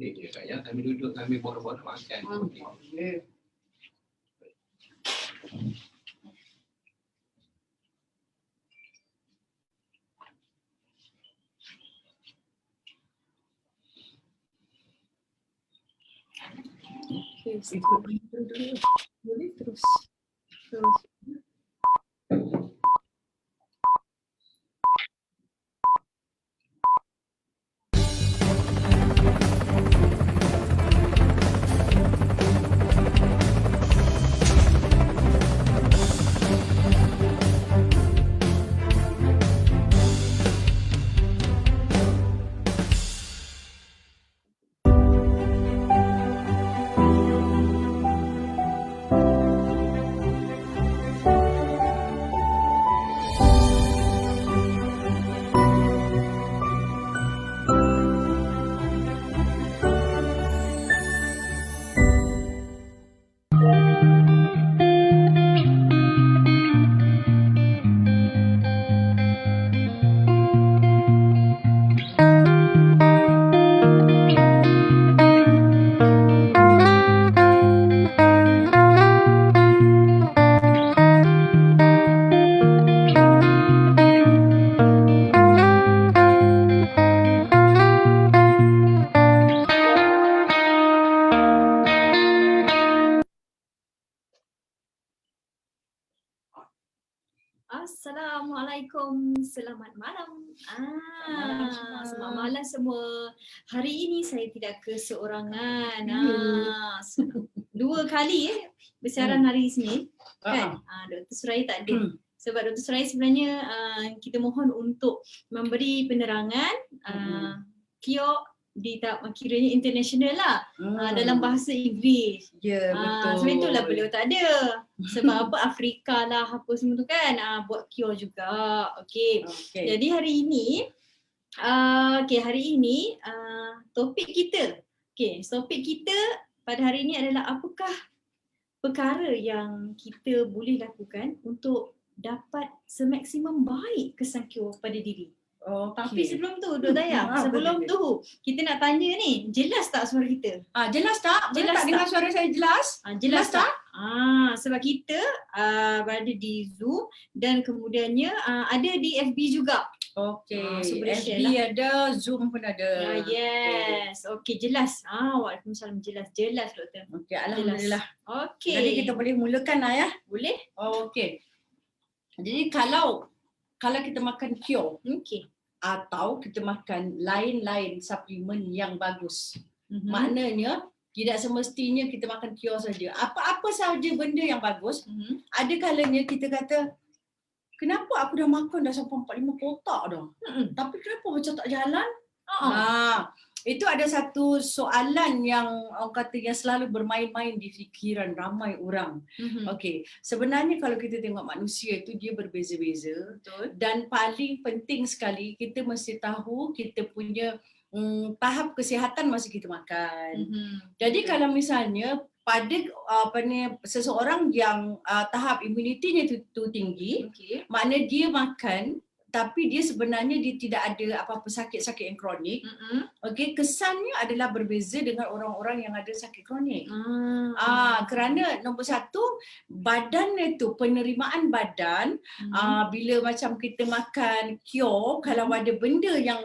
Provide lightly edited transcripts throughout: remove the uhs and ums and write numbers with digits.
Dia cakap, ya kami duduk, kami borak-borak makan. Okay. Boleh terus. Assalamualaikum, selamat malam. Selamat malam semua. Hari ini saya tidak keseorangan. Dua kali bersiaran hari Isnin kan. Dr. Suraya tak ada. Sebab Dr. Suraya sebenarnya kita mohon untuk memberi penerangan kiok di kiranya international lah, dalam bahasa Inggeris. Ya, betul. Sebab itulah beliau tak ada. Sebab apa, Afrika lah apa semua tu kan, buat cure juga. Okay. Jadi hari ini topik kita pada hari ini adalah apakah perkara yang kita boleh lakukan untuk dapat semaksimum baik kesan cure pada diri. Tapi sebelum tu Dr. Dayang, sebelum tu kita nak tanya ni, jelas tak suara kita? Jelas tak? Jelas tak dengar suara saya jelas? Jelas tak? Sebab kita berada di Zoom dan kemudiannya ada di FB juga. Okey, So FB lah. Ada, Zoom pun ada. Yes, okey jelas. Waalaikumsalam, jelas doktor. Okey, alhamdulillah. Okey. Jadi kita boleh mulakan lah ya? Boleh. Okey. Jadi kalau kita makan cure, atau kita makan lain-lain suplemen yang bagus, maknanya tidak semestinya kita makan cure saja. Apa-apa saja benda yang bagus, ada kalanya kita kata, kenapa aku dah makan dah sampai 4-5 kotak dah, tapi kenapa macam tak jalan? Itu ada satu soalan yang orang kata yang selalu bermain-main di fikiran ramai orang. Okey, sebenarnya kalau kita tengok manusia itu dia berbeza-beza. Betul. Dan paling penting sekali kita mesti tahu kita punya tahap kesihatan masa kita makan. Jadi kalau misalnya pada seseorang yang tahap imunitinya tu tinggi, maknanya dia makan tapi dia sebenarnya dia tidak ada apa-apa sakit-sakit yang kronik. Okey, kesannya adalah berbeza dengan orang-orang yang ada sakit kronik. Kerana nombor satu, badan itu, penerimaan badan, bila macam kita makan cure, kalau ada benda yang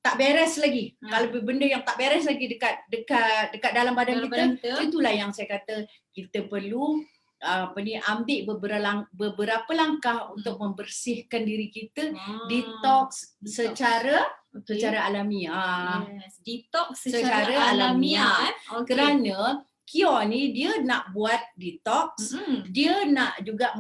tak beres lagi. Kalau benda yang tak beres lagi dekat dalam badan kita, itulah yang saya kata kita perlu ambil beberapa langkah untuk membersihkan diri kita, detox secara alamiah. Detox secara alamiah. Kerana cure ni dia nak buat detox, dia nak juga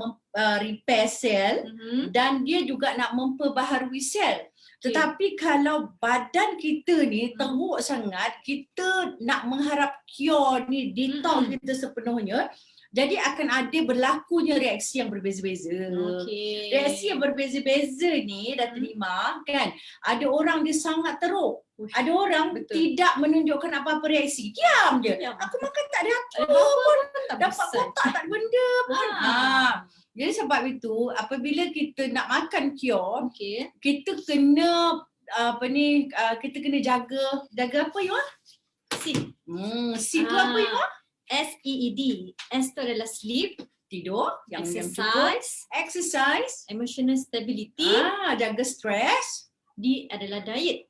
repair sel, dan dia juga nak memperbaharui sel. Tetapi kalau badan kita ni teruk sangat, kita nak mengharap cure ni detox kita sepenuhnya, jadi akan ada berlakunya reaksi yang berbeza-beza. Reaksi yang berbeza-beza ni dah terima kan. Ada orang dia sangat teruk. Ada orang tidak menunjukkan apa-apa reaksi. Diam je. Aku makan tak ada apa pun. Dapat kotak tak ada benda pun. Jadi sebab itu apabila kita nak makan cure, kita kena kita kena jaga apa you? Sleep. C tu apa you? SEED. S tu adalah sleep, Tidur yang cukup. Exercise. emotional stability. Jaga stres. D adalah diet.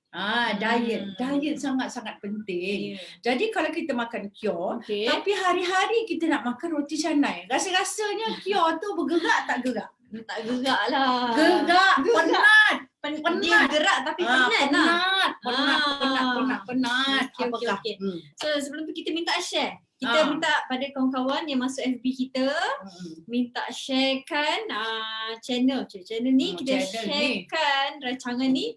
Diet. Diet sangat-sangat penting. Yeah. Jadi kalau kita makan kyo, Okay. tapi hari-hari kita nak makan roti canai, rasa-rasanya kyo tu bergerak tak gerak? Tak gerak lah. Gerak, penat. Dia gerak tapi penat lah. Penat. Okey, Apakah? okey. So sebelum tu kita minta share. Kita minta pada kawan-kawan yang masuk FB kita minta sharekan channel ni kita sharekan rancangan ni.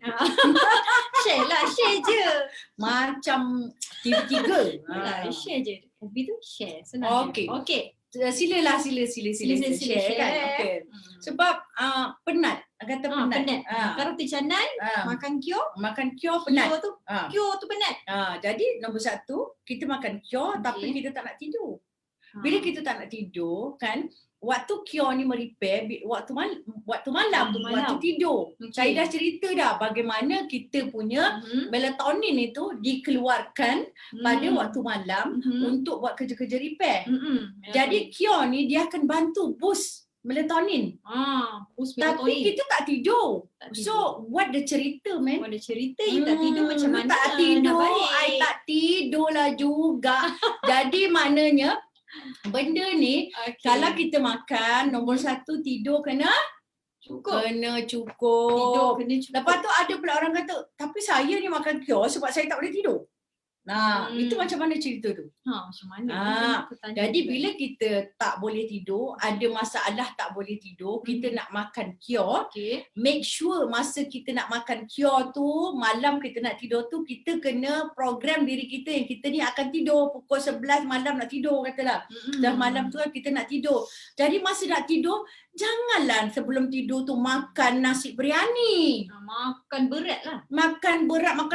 Share je. Macam TV3. Share je. FB tu share. Senang. Okey. Sila share kan. Okay. Sebab penat. Kata penat. Makan roti canai, makan kyo penat. Kyo tu penat. Jadi nombor 1, kita makan kyo tapi kita tak nak tidur. Bila kita tak nak tidur kan, waktu kyo ni merepair waktu malam, waktu tidur. Saya dah cerita dah bagaimana kita punya melatonin itu dikeluarkan pada waktu malam untuk buat kerja-kerja repair. Jadi kyo ni dia akan bantu boost melatonin. Tapi kita tak tidur. So what the cerita man? What the cerita you tak tidur macam mana? Tak tidur, I tak tidur lah juga. Jadi maknanya benda ni kalau kita makan, nombor 1 tidur kena cukup. Tidur kena cukup. Lepas tu ada pula orang kata, tapi saya ni makan kyo sebab saya tak boleh tidur. Itu macam mana cerita tu? Macam mana? Jadi bila kita tak boleh tidur, ada masalah tak boleh tidur, kita nak makan kyo, make sure masa kita nak makan kyo tu, malam kita nak tidur tu, kita kena program diri kita yang kita ni akan tidur pukul 11 malam nak tidur katalah. Dah malam tu kita nak tidur. Jadi masa nak tidur, janganlah sebelum tidur tu makan nasi biryani. Makan berat lah. Makan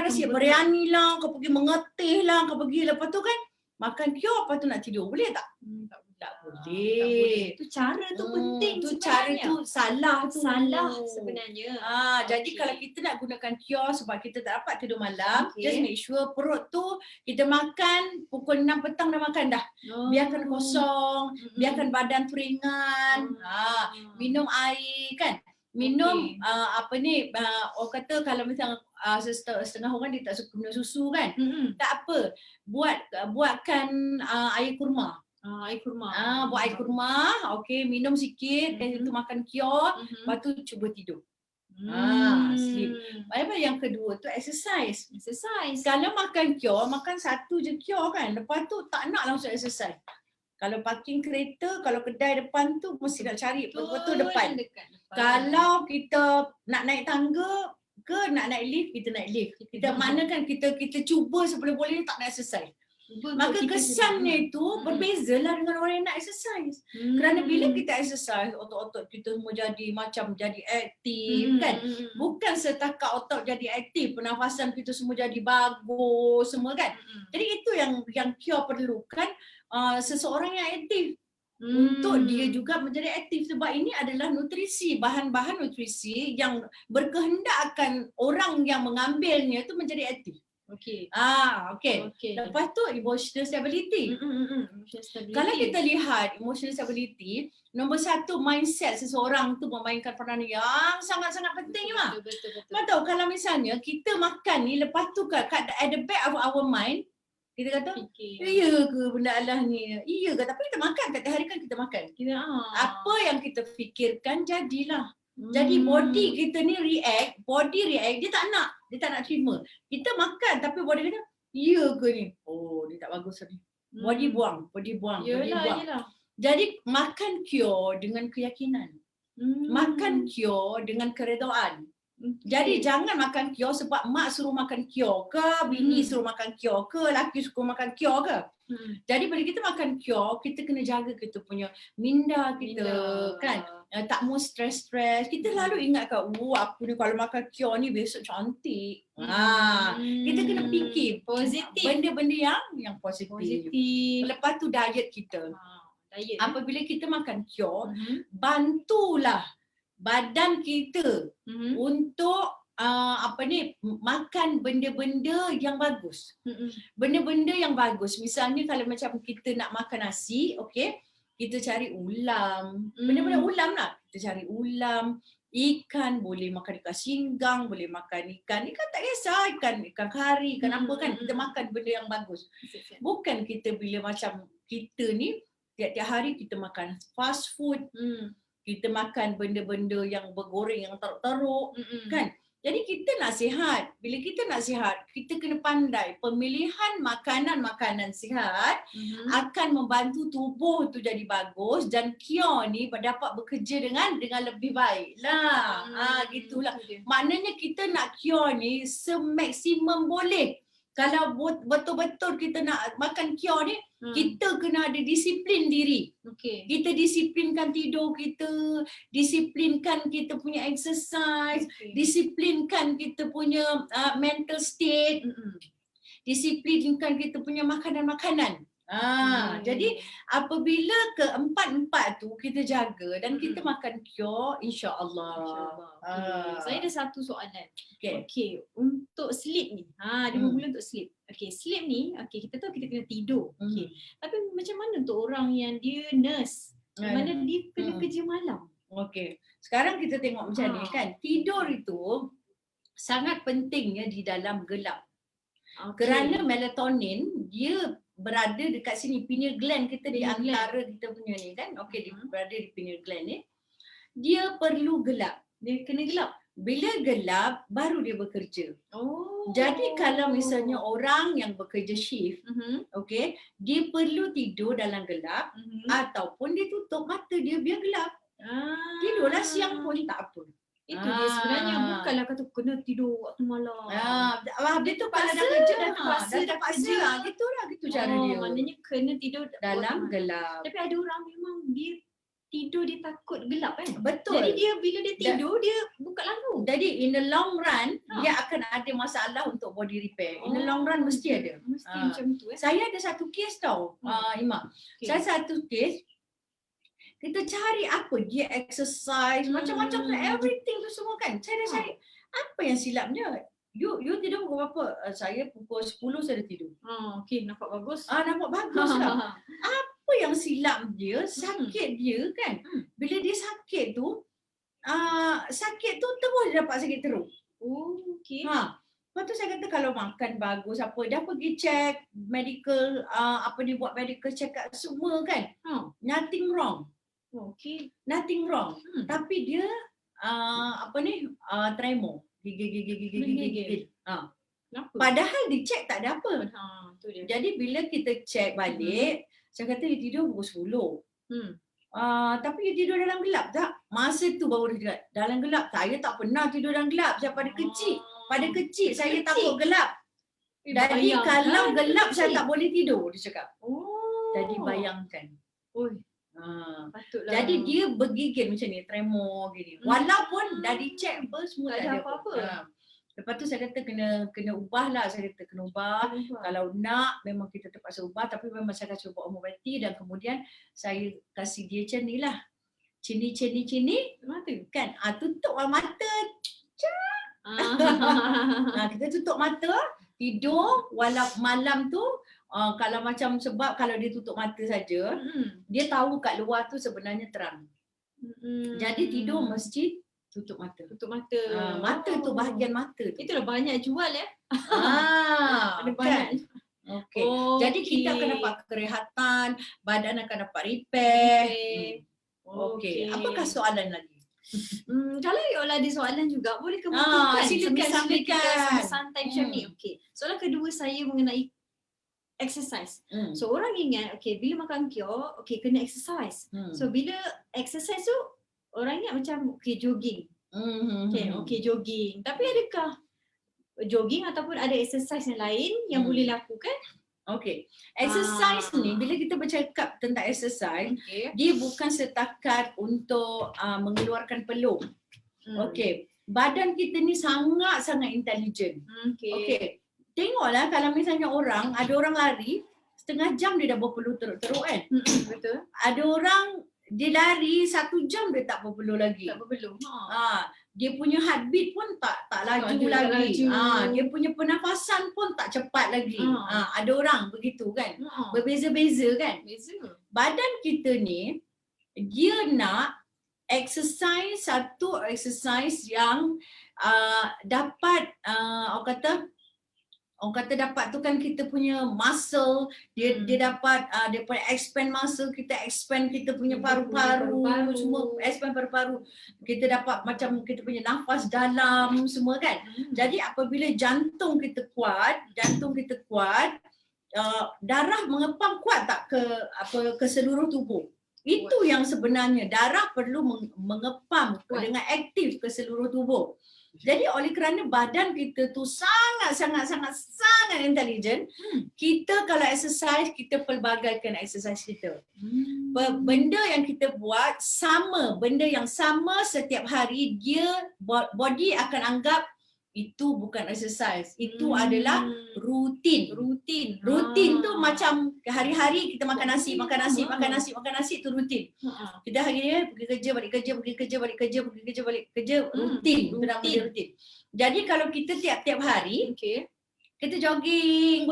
nasi biryani lah, kau pergi mengetih lah, kau pergi lepas tu kan makan kyo lepas tu nak tidur. Boleh tak? Tak boleh. Tu cara tu penting Tu sebenarnya. cara tu salah sebenarnya. Jadi kalau kita nak gunakan kyo sebab kita tak dapat tidur malam, just make sure perut tu kita makan pukul 6 petang dah makan dah. Biarkan kosong, biarkan badan tu ringan. Minum air kan. Minum orang kata kalau misalnya setengah orang dia tak suka minum susu kan. Tak apa. Buatkan air kurma. Buat air kurma, minum sikit, itu makan kyo, lepas tu cuba tidur. Sleep. Yang kedua tu exercise. Kalau makan kyo, makan satu je kyo kan. Lepas tu tak nak langsung exercise. Kalau parking kereta, kalau kedai depan tu mesti nak cari betul-betul depan. Kalau kita nak naik tangga ke nak naik lift, kita naik lift. Kita maknakan kita cuba sebboleh-boleh tak nak exercise. Maka kesannya itu berbezalah dengan orang yang nak exercise. Kerana bila kita exercise, otot-otot kita semua jadi aktif kan. Bukan setakat otot jadi aktif, pernafasan kita semua jadi bagus semua kan. Jadi itu yang Kyo perlukan, seseorang yang aktif. Untuk dia juga menjadi aktif sebab ini adalah nutrisi, bahan-bahan nutrisi yang berkehendakkan orang yang mengambilnya itu menjadi aktif. Okey. Lepas tu emotional stability. Kalau kita lihat emotional stability, nombor 1 mindset seseorang tu memainkan peranan yang sangat-sangat penting lah. Betul. Tahu kalau misalnya kita makan ni, lepas tu at the back of our mind kita kata, iya ke benda Allah ni? Iya ke? Tapi kita makan, tiap hari kan kita makan. Apa yang kita fikirkan jadilah. Jadi body kita ni body react, dia tak nak terima. Kita makan tapi body kata, iya ke ni? Oh, dia tak bagus ni. Body buang. Yelah. Jadi makan Kyo dengan keyakinan. Makan Kyo dengan keredaan. Jadi jangan makan Kyo sebab mak suruh makan Kyo ke, bini suruh makan Kyo ke, laki suruh makan Kyo ke. Jadi bila kita makan Kyo, kita kena jaga kita punya minda kita kan. Tak mau stres-stres. Kita lalu ingatkan, aku ni kalau makan Kyo ni besok cantik. Kita kena fikir positif. Benda-benda yang positif. Lepas tu diet kita. Apabila kita makan Kyo, bantulah badan kita untuk makan benda-benda yang bagus. Benda-benda yang bagus. Misalnya kalau macam kita nak makan nasi, okey, kita cari ulam. Benda-benda ulam lah. Kita cari ulam, ikan, boleh makan ikan singgang, boleh makan ikan tak kisah, ikan kari, ikan apa kan. Kita makan benda yang bagus. Bukan kita bila macam kita ni tiap-tiap hari kita makan fast food. Kita makan benda-benda yang bergoreng yang teruk-teruk kan. Jadi kita nak sihat. Bila kita nak sihat, kita kena pandai pemilihan makanan-makanan sihat akan membantu tubuh tu jadi bagus dan KIO ni dapat bekerja dengan lebih baik lah. Gitulah. Maknanya kita nak KIO ni semaksimum boleh. Kalau betul-betul kita nak makan KIO ni, kita kena ada disiplin diri. Kita disiplinkan tidur kita, disiplinkan kita punya exercise, disiplinkan kita punya mental state, disiplinkan kita punya makanan-makanan. Jadi apabila keempat-empat tu kita jaga dan kita makan KIO, insya-Allah. Saya ada satu soalan. Okay. Untuk sleep ni. Dia bermula untuk sleep. Sleep ni, kita tahu kita kena tidur. Tapi macam mana untuk orang yang dia nurse? Mana dia kena kerja malam? Sekarang kita tengok macam ni kan. Tidur itu sangat pentingnya di dalam gelap. Kerana melatonin dia berada dekat sini, pineal gland kita di antara kita punya ni kan. Dia berada di pineal gland ni. Dia perlu gelap. Dia kena gelap. Bila gelap baru dia bekerja. Jadi kalau misalnya orang yang bekerja shift, dia perlu tidur dalam gelap ataupun dia tutup mata dia biar gelap. Tidurlah siang pun tak apa. Itu dia sebenarnya, bukanlah kata kena tidur waktu malam. Dia tu kalau dah kerja dah terpaksa. Gitu cara dia. Maknanya kena tidur dalam gelap. Tapi ada orang memang dia tidur dia takut gelap kan. Betul. Jadi dia bila dia tidur dia buka lampu. Jadi in the long run dia akan ada masalah untuk body repair. In the long run mesti ada. Mesti macam tu Saya ada satu kes tau, Ima. Saya satu kes, kita cari apa dia exercise, macam-macam everything tu semua kan. Saya dah cari apa yang silapnya. You tidur pukul berapa? Saya pukul 10 saya dah tidur. Nampak bagus. Nampak bagus lah. Apa yang silap dia, sakit dia kan. Bila dia sakit tu, sakit tu terus dia dapat sakit teruk. Lepas tu saya kata kalau makan bagus apa, dah pergi check medical, buat medical check up semua kan. Nothing wrong. Nothing wrong. Tapi dia tremor. Gigil. Padahal dicek tak ada apa. Jadi bila kita check balik, saya kata dia tidur pukul 10. Tapi dia tidur dalam gelap tak? Masa tu baru dia cakap, dalam gelap saya tak pernah tidur dalam gelap. Saya pada kecil saya takut gelap. Jadi kalau gelap saya tak boleh tidur, dia cakap. Jadi bayangkan. Patutlah. Jadi dia bergigil macam ni, tremor gini. Walaupun dah dicek semua tak ada apa-apa. Lepas tu saya kata kena ubah lah. Saya kata kena ubah. Kalau nak memang kita terpaksa ubah, tapi memang saya akan cuba obati dan kemudian saya kasih dia macam ni lah. Cini kan. Tutup mata. Kita tutup mata, tidur walaupun malam tu. Kalau macam sebab kalau dia tutup mata saja, dia tahu kat luar tu sebenarnya terang. Jadi tidur mesti tutup mata. Mata tu, bahagian mata tu. Itulah banyak jual ya. Ada banyak. Jadi kita akan dapat kerehatan, badan akan dapat repair. Apakah soalan lagi? Kalau Yola ada soalan juga, boleh ke bukakan? Silakan. Santai macam ni. Soalan kedua saya mengenai exercise. So orang ingat bila makan KIO, kena exercise. So bila exercise tu orang ingat macam jogging. Jogging. Tapi adakah jogging ataupun ada exercise yang lain yang boleh lakukan? Exercise ni bila kita bercakap tentang exercise, dia bukan setakat untuk mengeluarkan peluh. Badan kita ni sangat-sangat intelijen. Tengoklah kalau misalnya ada orang lari setengah jam dia dah berpeluh teruk-teruk kan. Betul. Ada orang dia lari 1 jam dia tak berpeluh lagi. Tak berpeluh. dia punya heartbeat pun tak laju Tak lagi. laju. Dia punya pernafasan pun tak cepat lagi. Ada orang begitu kan. Ha. Berbeza-beza kan. Beza. Badan kita ni dia nak exercise, satu exercise yang dapat orang kata dapat tu kan kita punya muscle, dia dapat daripada expand muscle, kita expand kita punya paru-paru, semua expand paru-paru. Kita dapat macam kita punya nafas dalam semua kan. Jadi apabila jantung kita kuat, darah mengepam kuat tak ke seluruh tubuh. Itu yang sebenarnya darah perlu mengepam dengan aktif ke seluruh tubuh. Jadi oleh kerana badan kita tu sangat intelijen, kita kalau exercise, kita pelbagaikan exercise kita. Benda yang kita buat sama, benda yang sama setiap hari, dia body akan anggap itu bukan exercise, itu adalah rutin. Rutin tu macam hari-hari kita makan nasi tu rutin. Kita hari ni pergi kerja, balik kerja, rutin. Rutin. Jadi kalau kita tiap-tiap hari kita jogging,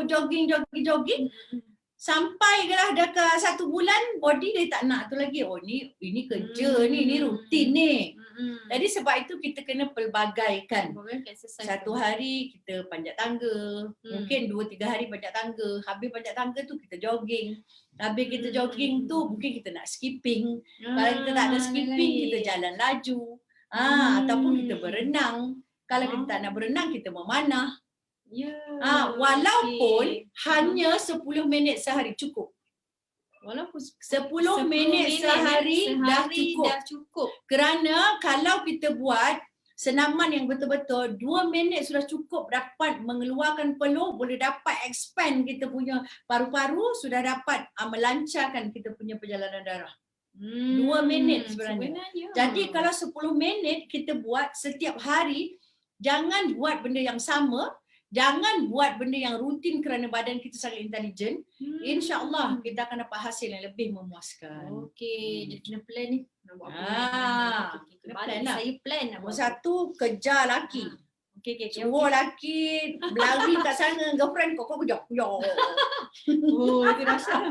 sampai dah ke 1 bulan, body dia tak nak tu lagi. Oh ini kerja ni rutin ni. Jadi sebab itu kita kena pelbagaikan. Satu hari kita panjat tangga, mungkin 2-3 hari panjat tangga. Habis panjat tangga tu kita jogging. Habis kita jogging tu mungkin kita nak skipping. Kalau kita tak ada skipping, kita jalan laju. Ataupun kita berenang. Kalau kita tak nak berenang, kita memanah. Walaupun hanya 10 minit sehari cukup. Walaupun 10 minit sehari dah cukup. Kerana kalau kita buat senaman yang betul-betul, 2 minit sudah cukup dapat mengeluarkan peluh, boleh dapat expand kita punya paru-paru, sudah dapat melancarkan kita punya perjalanan darah. 2 minit sebenarnya. Jadi kalau 10 minit kita buat setiap hari, jangan buat benda yang sama. Jangan buat benda yang rutin kerana badan kita sangat intelijen. InsyaAllah kita akan dapat hasil yang lebih memuaskan. Jadi kena plan ni. Nak buat apa? Kena plan lah. Saya plan nak Nombor buat. 1, kejar lelaki. Suruh lelaki berlari kat sana, girlfriend kau kejar. Oh, itu dahsyat.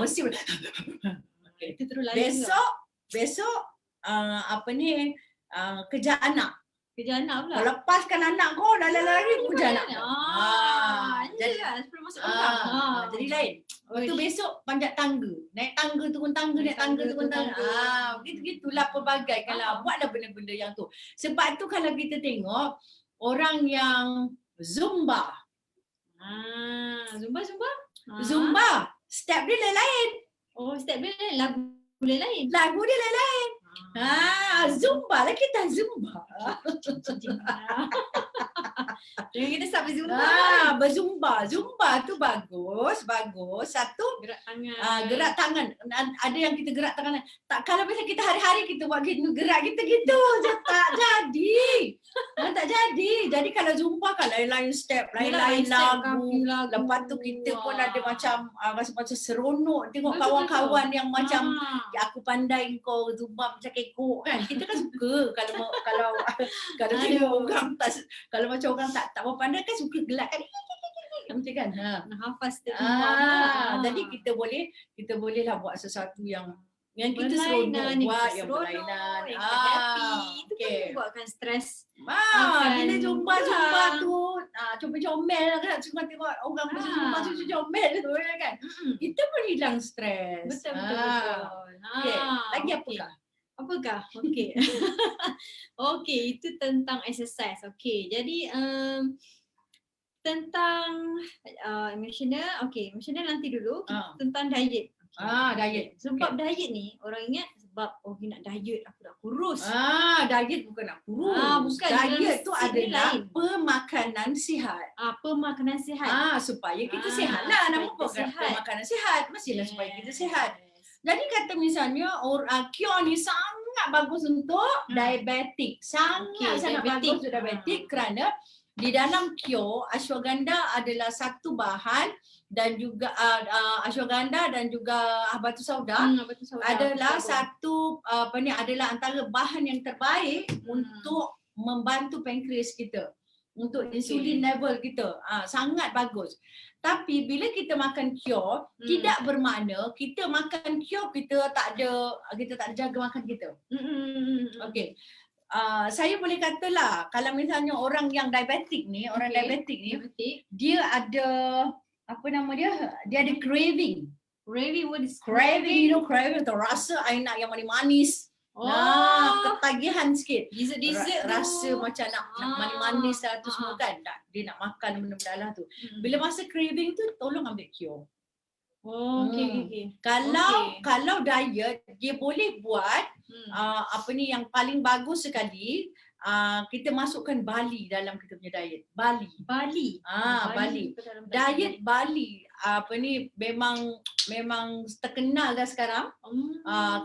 Mesti Itu terus lari. Besok kejar anak. Kerja anak pula. Kau lepaskan anak kau, dah lari kejar anak. Jadi sebelum masuk orang. Jadi lain. Lepas tu besok panjat tangga. Naik tangga, turun tangga, naik tangga, turun tangga. Begitu-gitulah pelbagai. Kalau buatlah benda-benda yang tu. Sebab tu kalau kita tengok orang yang Zumba. Zumba. Step dia lain. Oh, step dia lain. Lagu dia lain. Lagu dia lain. Zumba lah kita Zumba. Jangan kita start berzumba. Berzumba. Zumba tu bagus. Satu, gerak tangan. Ada yang kita gerak tangan. Tak, kalau misalnya kita hari-hari kita buat gerak kita gitu, tak jadi. Tak jadi. Jadi kalau Zumba kan lain-lain step, lain-lain lagu. Lepas tu kita pun ada macam rasa macam seronok tengok kawan-kawan yang macam aku pandai kau Zumba macam kekok kan. Kita kan suka kalau tengok orang tak, kalau macam orang tak apa pandai kan suka gelak kan. Macam kan. Hafaz tu. Jadi kita bolehlah buat sesuatu yang kita seronok buat, yang berlainan. Happy. Itu kan buatkan stres. Bila jumpa tu comel kan, cuma tengok orang jumpa comel tu kan. Itu pun hilang stres. Betul. Lagi apakah? Okey. Okey, itu tentang exercise. Okey, jadi tentang emotional. Okey, emotional nanti dulu. Tentang diet. Diet. Sebab diet ni orang ingat sebab nak diet aku nak kurus. Diet bukan nak kurus. Bukan. Diet tu adalah pemakanan sihat. Pemakanan sihat. Supaya kita sihat lah. Nama pemakanan sihat. Mestilah supaya kita sihat. Jadi kata misalnya Kio ni sangat bagus untuk diabetik. Sangat bagus untuk diabetik kerana di dalam kyo ashwagandha adalah satu bahan dan juga ashwagandha dan juga batu sauda Betul sauda. adalah Betul. satu adalah antara bahan yang terbaik untuk membantu pankreas kita, untuk insulin level kita. Sangat bagus. Tapi bila kita makan kyo, tidak bermakna kita makan kyo kita tak ada jaga makan kita. Okey. Saya boleh katalah kalau misalnya orang yang diabetik ni, dia ada apa nama dia? Dia ada craving. Craving, what is Craving, craving tu rasa I nak yang manis-manis. Ketagihan sikit. Dessert Rasa macam nak manis-manis lah tu semua kan. Dia nak makan benda-benda lah tu. Bila masa craving tu tolong ambil kyo. Okay. Kalau diet dia boleh buat yang paling bagus sekali kita masukkan Bali dalam kita punya diet. Bali. Bali. Diet Bali memang terkenal dah sekarang.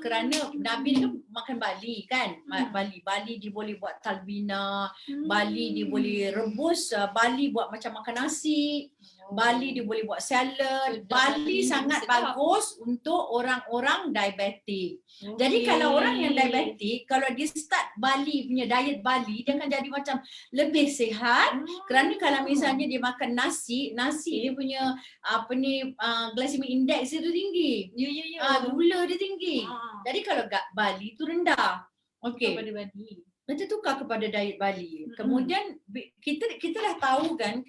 Kerana Nabi ni kan makan Bali kan. Bali dia boleh buat talbina, Bali dia boleh rebus, Bali buat macam makan nasi. Bali dia boleh buat salad. Bali sangat bagus untuk orang-orang diabetik. Jadi kalau orang yang diabetik, kalau dia start Bali punya diet Bali, dia akan jadi macam lebih sihat. Kerana kalau misalnya dia makan nasi dia punya glycemic index dia tu tinggi. Gula dia tinggi. Jadi kalau Bali tu rendah. Okey. Kepada Bali. Kita tukar kepada diet Bali. Kemudian kita dah tahu kan,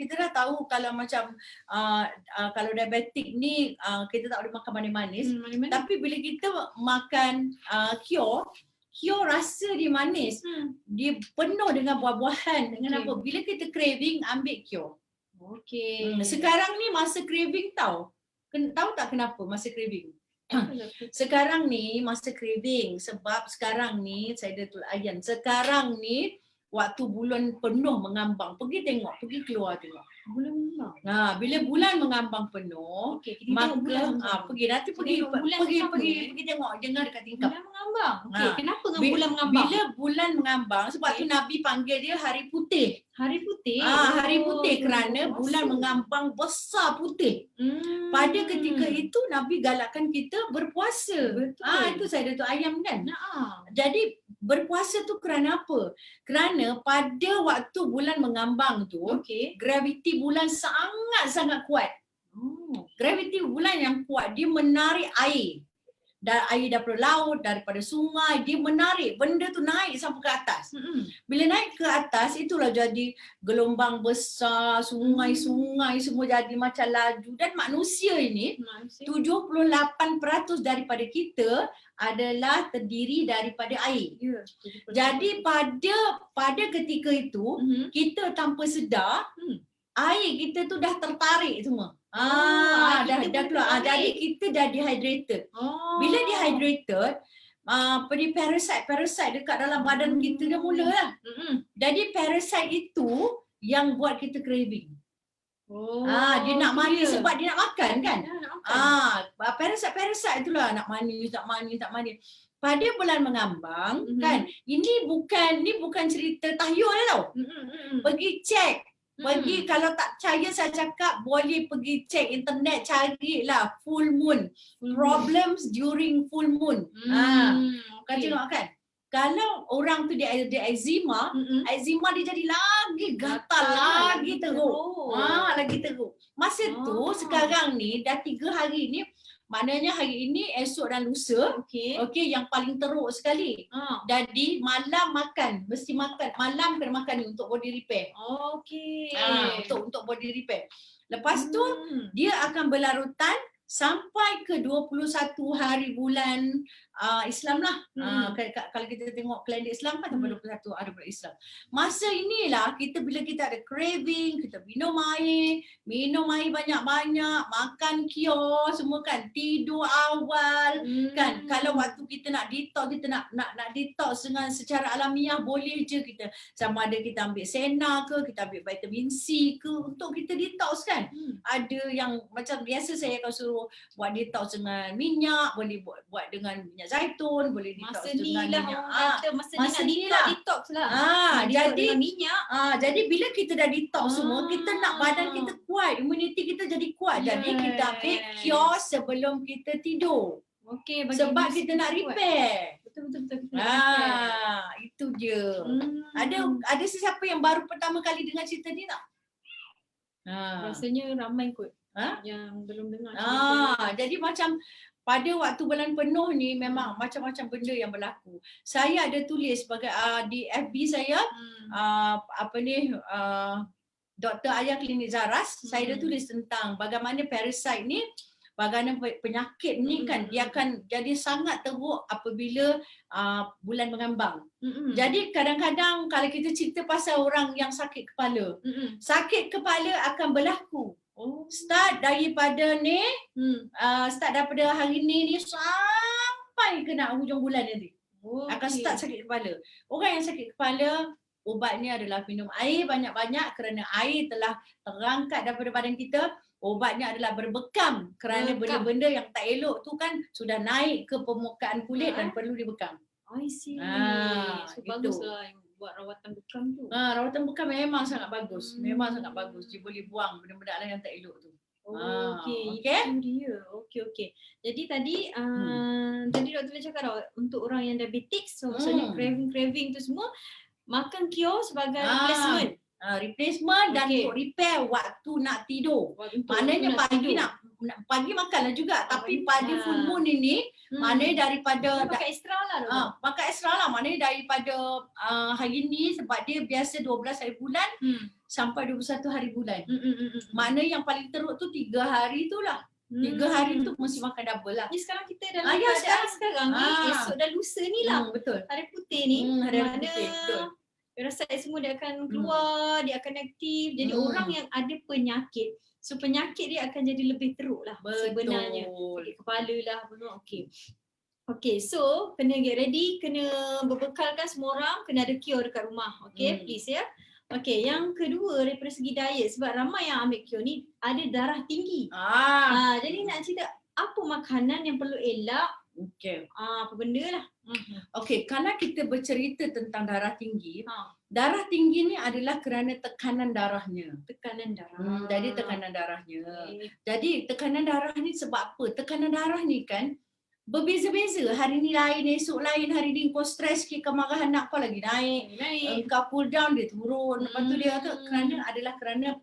kalau macam kalau diabetik ni kita tak boleh makan manis-manis. Tapi bila kita makan kyo rasa dia manis. Dia penuh dengan buah-buahan, dengan apa? Bila kita craving, ambil kyo. Sekarang ni masa craving tahu tak kenapa masa craving? Sekarang ni masa craving sebab sekarang ni saya Datul Ayan, sekarang ni waktu bulan penuh mengambang, pergi keluar tengok. Bulan mengambang. Bila bulan mengambang penuh, maka pergi tengok jangan dekat tingkap. Bulan mengambang. Kenapa dengan bulan mengambang? Bila bulan mengambang sebab tu Nabi panggil dia hari putih. Hari putih. Hari putih kerana bulan mengambang besar putih. Pada ketika itu Nabi galakkan kita berpuasa. Itu saya Datuk Ayam kan. Jadi berpuasa tu kerana apa? Kerana pada waktu bulan mengambang tu, graviti bulan sangat-sangat kuat. Graviti bulan yang kuat, dia menarik air. Air daripada laut, daripada sungai, dia menarik. Benda tu naik sampai ke atas. Bila naik ke atas, itulah jadi gelombang besar, sungai-sungai semua jadi macam laju. Dan manusia ini, 78% daripada kita adalah terdiri daripada air. Jadi pada ketika itu, kita tanpa sedar, air kita tu dah tertarik semua. Dah keluar. Jadi kita dah dehydrated. Bila dehydrated, parasite dekat dalam badan kita dah mulalah. Jadi parasite itu yang buat kita craving. Dia nak manis sebab dia nak makan kan. Parasite itulah nak manis. Pada bulan mengambang kan, ini bukan cerita tahyul tau. Pergi check. Kalau tak percaya saya cakap boleh pergi check internet, carilah full moon. Problems during full moon. Kau tengok kan? Kalau orang tu dia ada eczema, eczema dia jadi lagi gatal, lagi teruk. Lagi teruk. Masa tu sekarang ni dah 3 hari ni, maknanya hari ini, esok dan lusa, yang paling teruk sekali. Jadi malam makan, mesti makan. Malam kena makan ni untuk body repair. Untuk body repair. Lepas tu dia akan berlarutan sampai ke 21 hari bulan Islam lah. Kalau kita tengok kalender Islam kan sampai 21 hari bulan Islam. Masa inilah bila kita ada craving, kita minum air banyak-banyak, makan kyo semua kan, tidur awal kan. Kalau waktu kita nak detox, kita nak detox dengan secara alamiah, boleh je kita, sama ada kita ambil sena ke, kita ambil vitamin C ke untuk kita detox kan. Ada yang macam biasa saya akan suruh buat detox dengan minyak, boleh buat dengan minyak zaitun, boleh detox Masa ni dengan lah minyak. orang kata masa ni masa nak ni detox, lah. detox lah. Detox Jadi dengan minyak. jadi bila kita dah detox semua, kita nak badan Ah. kita kuat, immunity kita jadi kuat. Jadi kita ambil Yes. cure sebelum kita tidur. Okey, bagi Sebab immune kita nak system kuat. repair. Betul. Kita nak repair. Itu je. Ada sesiapa yang baru pertama kali dengar cerita ni tak? Rasanya ramai kot Ha? yang belum dengar cerita. Jadi macam pada waktu bulan penuh ni memang macam-macam benda yang berlaku. Saya ada tulis sebagai di FB saya Dr. Ayah Klinik Zaras, saya ada tulis tentang bagaimana parasite ni, bagaimana penyakit ni kan dia akan jadi sangat teruk apabila bulan mengambang. Jadi kadang-kadang kalau kita cerita pasal orang yang sakit kepala, sakit kepala akan berlaku. Start daripada ni, start daripada hari ni sampai kena hujung bulan nanti. Akan start sakit kepala. Orang yang sakit kepala, ubatnya adalah minum air banyak-banyak kerana air telah terangkat daripada badan kita. Ubatnya adalah berbekam kerana benda-benda yang tak elok tu kan sudah naik ke permukaan kulit dan perlu dibekam. I see. So itu. baguslah yang buat rawatan bekam tu. Rawatan bekam memang sangat bagus. Memang sangat bagus. Dia boleh buang benda-benda yang tak elok tu. Okey. okey. Itu dia. Okey. Jadi tadi doktor dah cakap untuk orang yang diabetik, so maksudnya craving tu semua makan kio sebagai replacement. Replacement dan untuk repair waktu nak tidur. Maknanya pagi makanlah juga, tapi pada full moon ini maknanya daripada makan ekstra lah. makan ekstra lah, maknanya daripada hari ni sebab dia biasa 12 hari bulan sampai 21 hari bulan. Maknanya yang paling teruk tu 3 hari tu lah. 3 hari tu mesti makan double lah. Ni sekarang kita dalam keadaan sekarang ni, esok dan lusa ni lah. Betul. Hari putih ni, hari mana putih, betul. parasite semua dia akan keluar, dia akan aktif. Jadi orang yang ada penyakit, so penyakit dia akan jadi lebih teruk lah sebenarnya. Sakit kepala lah, Okay, so kena get ready, kena berbekalkan semua orang, kena ada cure dekat rumah. Okay, please ya. Okay, yang kedua daripada segi diet, sebab ramai yang ambil cure ni ada darah tinggi. Jadi nak cerita apa makanan yang perlu elak. Okay. Apa benda lah. Okay, kalau kita bercerita tentang darah tinggi, darah tinggi ni adalah kerana tekanan darahnya. Tekanan darah. Jadi tekanan darahnya. Jadi tekanan darah ni sebab apa? Tekanan darah ni kan berbeza-beza. Hari ni lain, esok lain. Hari ni kau stres sikit, kau marah anak kau lagi naik. Kau cool down, dia turun. Lepas tu dia kata kerana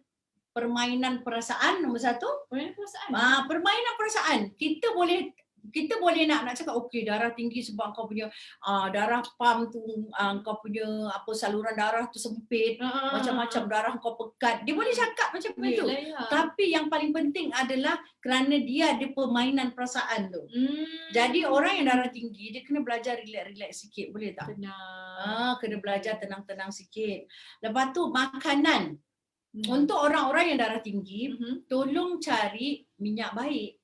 permainan perasaan nombor satu. Permainan perasaan. Permainan perasaan. Kita boleh nak cakap okey darah tinggi sebab kau punya darah pump tu kau punya saluran darah tu sempit, macam-macam darah kau pekat. Dia boleh cakap macam itu. Tapi yang paling penting adalah kerana dia ada permainan perasaan tu. Jadi orang yang darah tinggi dia kena belajar relax-relax sikit, boleh tak? Kena belajar tenang-tenang sikit. Lepas tu makanan. Untuk orang-orang yang darah tinggi, tolong cari minyak baik.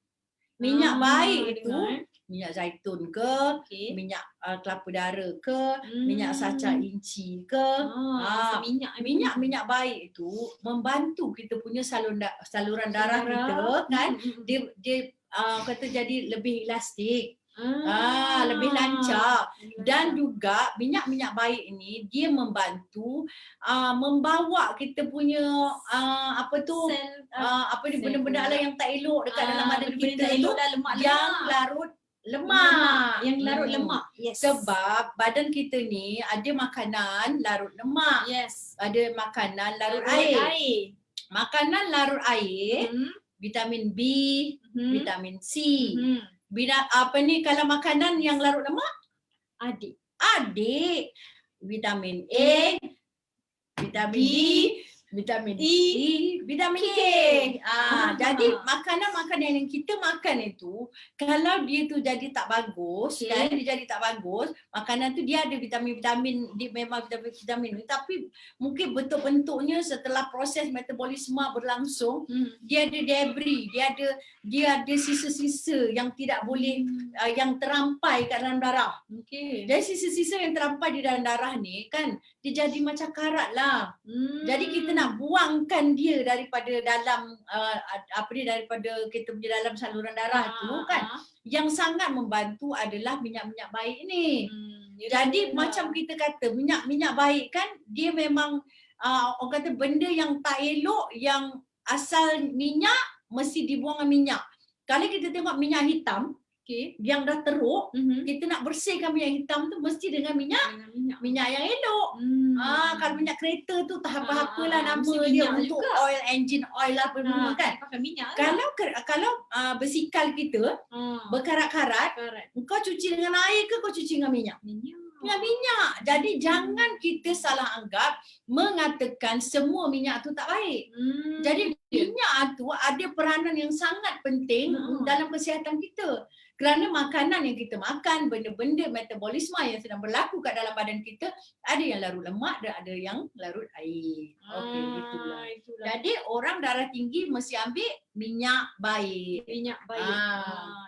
Minyak baik itu minyak zaitun ke, minyak kelapa dara ke, minyak saca inci ke. Minyak baik itu membantu kita punya saluran darah kita kan. Dia kata jadi lebih elastik. Lebih lancar. Dan juga minyak baik ini dia membantu membawa kita punya benda-benda yang tak elok dekat dalam badan kita itu yang larut lemak. Yang larut lemak. Yes. Sebab badan kita ni ada makanan larut lemak. Yes. Ada makanan larut air. Makanan larut air, vitamin B, vitamin C. Kalau makanan yang larut lemak? Adik. Vitamin A, vitamin D, vitamin E, vitamin K. Jadi makanan-makanan yang kita makan itu, kalau dia tu jadi tak bagus, makanan tu dia ada vitamin-vitamin, dia memang vitamin, tapi mungkin bentuk-bentuknya setelah proses metabolisme berlangsung, dia ada debris, dia ada sisa-sisa yang tidak boleh yang terampai kat dalam darah. Jadi sisa-sisa yang terampai di dalam darah ni kan dia jadi macam karat lah. Jadi kita nak buangkan dia daripada dalam daripada kita punya dalam saluran darah tu kan. Yang sangat membantu adalah minyak-minyak baik ni. Jadi macam kita kata minyak-minyak baik kan, dia memang orang kata benda yang tak elok, yang asal minyak mesti dibuang dengan minyak. Kalau kita tengok minyak hitam yang dah teruk, kita nak bersihkan minyak hitam tu mesti dengan minyak yang elok. Kalau minyak kereta tu tak apa-apalah nama dia untuk juga. Oil engine oil apa semua kan. Pakai minyak. Kalau bersikal kita berkarat-karat, kau cuci dengan air ke kau cuci dengan minyak? Minyak. Jadi jangan kita salah anggap mengatakan semua minyak tu tak baik. Jadi minyak tu ada peranan yang sangat penting dalam kesihatan kita. Kerana makanan yang kita makan, benda-benda metabolisme yang sedang berlaku kat dalam badan kita, ada yang larut lemak dan ada yang larut air. Okey, itulah. Jadi orang darah tinggi mesti ambil minyak baik.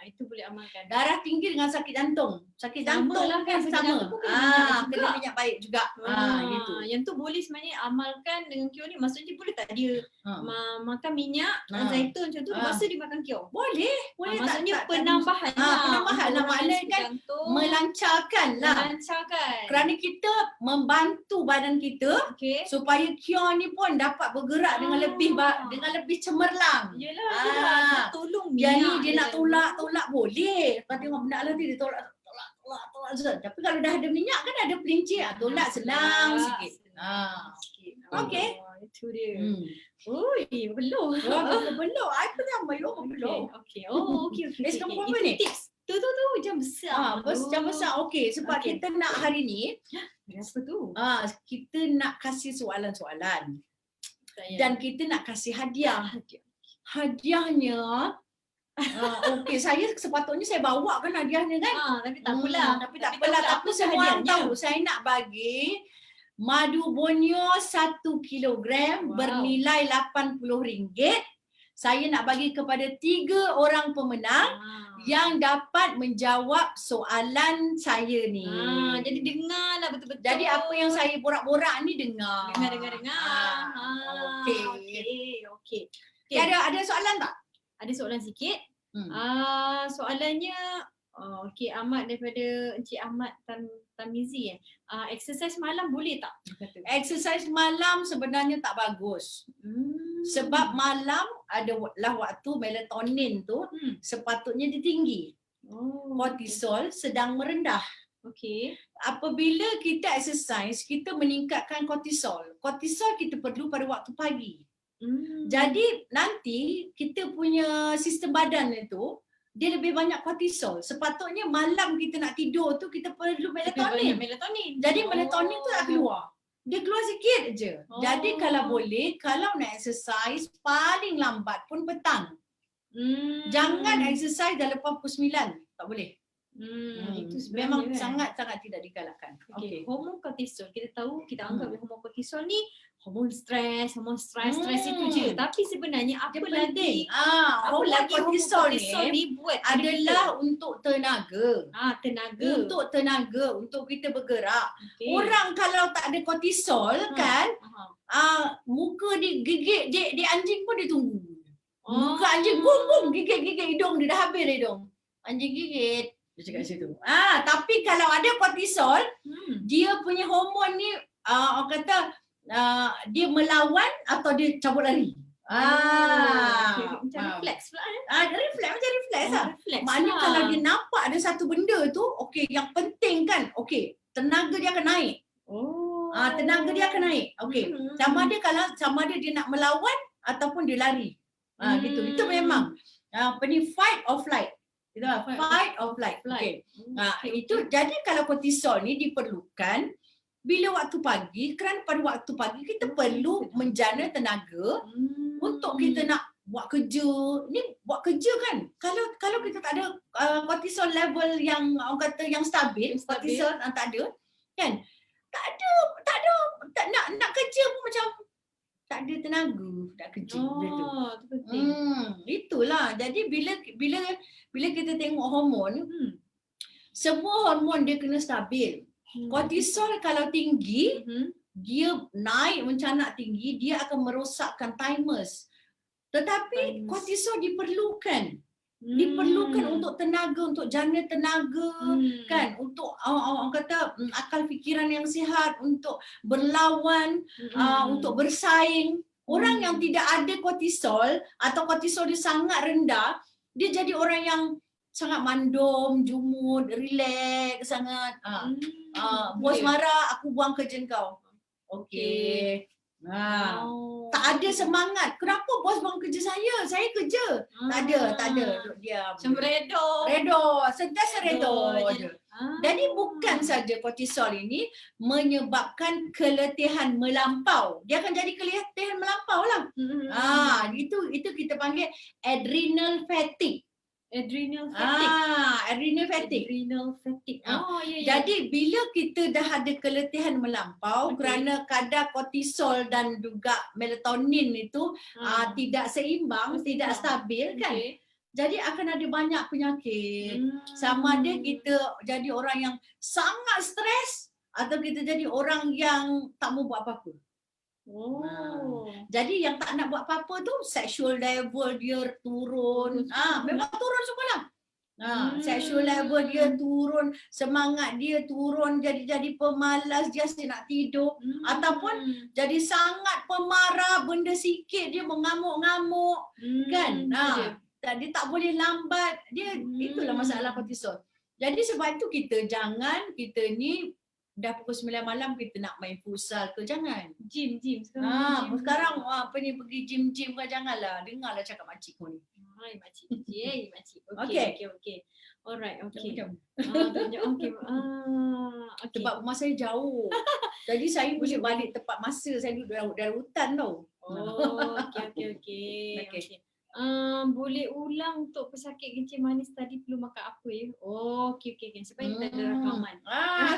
Itu boleh amalkan. Darah tinggi dengan sakit jantung. Sakit jantung lah kan sama. Kena minyak baik juga. Gitu. Yang tu boleh sebenarnya amalkan dengan kio ni. Maksudnya boleh tak dia makan minyak zaitun macam tu masa dia makan kio? Boleh maksudnya penambahan. Penambahan lah, maknanya kan melancarkan lah. Kerana kita membantu badan kita supaya kio ni pun dapat bergerak dengan lebih cemerlang. Yelah, tolong dia minyak. Dia nak tolak boleh. Kau tengok benda lah dia tolak. Tapi kalau dah ada minyak kan ada pelincir, tolak senang sikit. Okey. Itu dia. Ui, belum. Belum. I pun sama belum. Okey. Okey. Sekarang berapa ni? Tips. Tu jam besar. Jam besar. Okey, sebab kita nak hari ni apa tu? Kita nak kasih soalan-soalan. Dan kita nak kasih hadiah. Hadiahnya okey, saya sepatutnya saya bawakan hadiahnya kan? Tapi tak apalah. Tapi semua orang tahu saya nak bagi madu bonyo 1 kilogram bernilai RM80. Saya nak bagi kepada 3 orang pemenang yang dapat menjawab soalan saya ni. Jadi dengarlah betul-betul. Jadi apa yang saya borak-borak ni dengar. Dengar. Okey. Ada soalan tak? Ada soalan sikit. Soalannya okey, Ahmad daripada Encik Ahmad Tamizi. Exercise malam boleh tak? Exercise malam sebenarnya tak bagus. Sebab malam adalah waktu melatonin tu sepatutnya dia tinggi. Kortisol sedang merendah. Okey. Apabila kita exercise, kita meningkatkan kortisol. Kortisol kita perlu pada waktu pagi. Jadi nanti kita punya sistem badan itu dia lebih banyak kortisol. Sepatutnya malam kita nak tidur tu kita perlu melatonin. Jadi melatonin tu tak keluar. Dia keluar sikit je. Jadi kalau boleh, kalau nak exercise paling lambat pun petang. Jangan exercise dah lepas pukul 9. Tak boleh. Itu Memang kan? sangat-sangat tidak digalakkan. Okey. Hormon kortisol kita tahu, kita anggap hormon kortisol ni hormon stres itu je. Tapi sebenarnya apa lagi? Hormon kortisol ni buat adalah untuk tenaga. Tenaga. Untuk tenaga, untuk kita bergerak. Orang kalau tak ada kortisol kan, muka dia gigit dia anjing pun dia tunggu. Muka anjing bum gigit hidung dia dah habis dah hidung. Anjing gigit. Dia cakap situ. Tapi kalau ada kortisol, dia punya hormon ni orang kata dia melawan atau dia cabut lari. Macam refleks pula Macam refleks lah. Maknanya kalau dia nampak ada satu benda tu, okey, yang penting kan, okey, tenaga dia akan naik. Tenaga dia akan naik. Okey. Sama ada dia nak melawan ataupun dia lari. Gitu. Itu memang fight or flight. Itulah fight or flight. Okey. Itu jadi kalau kortisol ni diperlukan bila waktu pagi, kerana pada waktu pagi kita perlu menjana tenaga untuk kita nak buat kerja. Ni buat kerja kan. Kalau kita tak ada kortisol level yang orang kata yang stabil, kortisol tak ada kan. Tak ada nak kerja pun macam tak ada tenaga nak kerja gitu. Itu penting. Itulah. Jadi bila kita tengok hormon, semua hormon dia kena stabil. Kortisol kalau tinggi, dia naik mencanak tinggi, dia akan merosakkan thymus. Tetapi kortisol diperlukan. Diperlukan untuk tenaga, untuk jana tenaga, kan, untuk orang kata akal fikiran yang sihat, untuk berlawan, untuk bersaing. Orang yang tidak ada kortisol atau kortisol dia sangat rendah, dia jadi orang yang sangat mandom, jumud, relax sangat. Bos marah, aku buang kerja kau. Okey. Tak ada semangat. Kenapa bos buang kerja saya? Saya kerja. Tak ada. Duduk diam. Macam redo. Sentiasa redo je. Jadi bukan saja kortisol ini menyebabkan keletihan melampau. Dia akan jadi keletihan melampau lah. Itu kita panggil adrenal fatigue. Adrenal fatigue. Jadi bila kita dah ada keletihan melampau kerana kadar kortisol dan juga melatonin itu tidak seimbang, tidak stabil kan. Jadi akan ada banyak penyakit. Sama ada kita jadi orang yang sangat stres atau kita jadi orang yang tak mau buat apa-apa. Jadi yang tak nak buat apa-apa tu sexual level dia turun. Memang turun sekolah. Sexual level dia turun, semangat dia turun, jadi pemalas, dia asyik nak tidur ataupun jadi sangat pemarah, benda sikit dia mengamuk-ngamuk kan. Dia tak boleh lambat. Itulah masalah kortisol. Jadi sebab itu kita ni dah pukul 9 malam kita nak main futsal ke jangan. Gym Sekarang pergi gym ke janganlah. Dengarlah cakap makcik kau ni. Makcik. Okey. Alright, okey. Sebab rumah saya jauh. Jadi saya mesti balik tepat masa. Saya duduk dalam hutan tau. Okey. Boleh ulang untuk pesakit kencing manis tadi perlu makan apa ya? Okey. Supaya kita ada rakaman.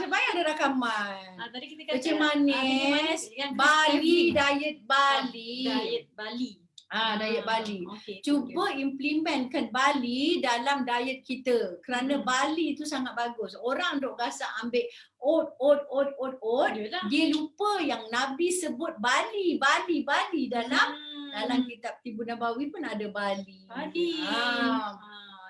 Supaya ada rakaman. Tadi kita kata kencing manis, Bali, diet Bali. Diet Bali. Cuba implementkan Bali dalam diet kita. Kerana Bali tu sangat bagus. Orang duk gasak ambil oat. Dia lupa yang Nabi sebut Bali dalam kitab Tibu Nabawi pun ada Bali.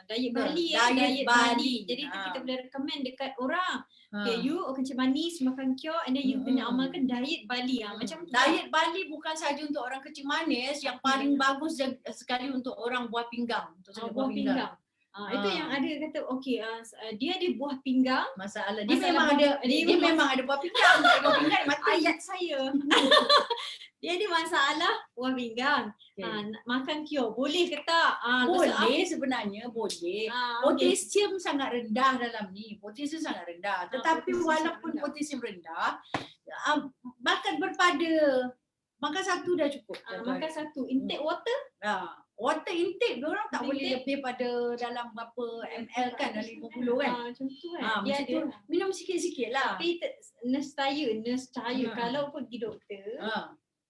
Diet Bali Diet Bali. Jadi kita boleh recommend dekat orang. Okay, you kencing manis, makan kyo, and then you kena amalkan diet Bali. Macam diet Bali bukan saja untuk orang kencing manis, yang paling bagus sekali untuk orang buah pinggang. Buah pinggang. Itu yang ada kata dia ada buah pinggang. Masalah dia memang ada buah pinggang. Buah pinggang mati. Ayat saya. Dia ada masalah buah pinggang. Makan kyo boleh ke tak? Boleh sebenarnya boleh. Potasium sangat rendah dalam ni. Potasium sangat rendah. Tetapi walaupun potasium rendah, makan berpada. Makan satu dah cukup. Makan satu. Intake water? Water intake diorang tak boleh lebih pada dalam berapa ml kan, dalam 50 kan. Macam tu kan. Macam tu minum sikit-sikit lah. Tapi nurse cahaya kalau pergi doktor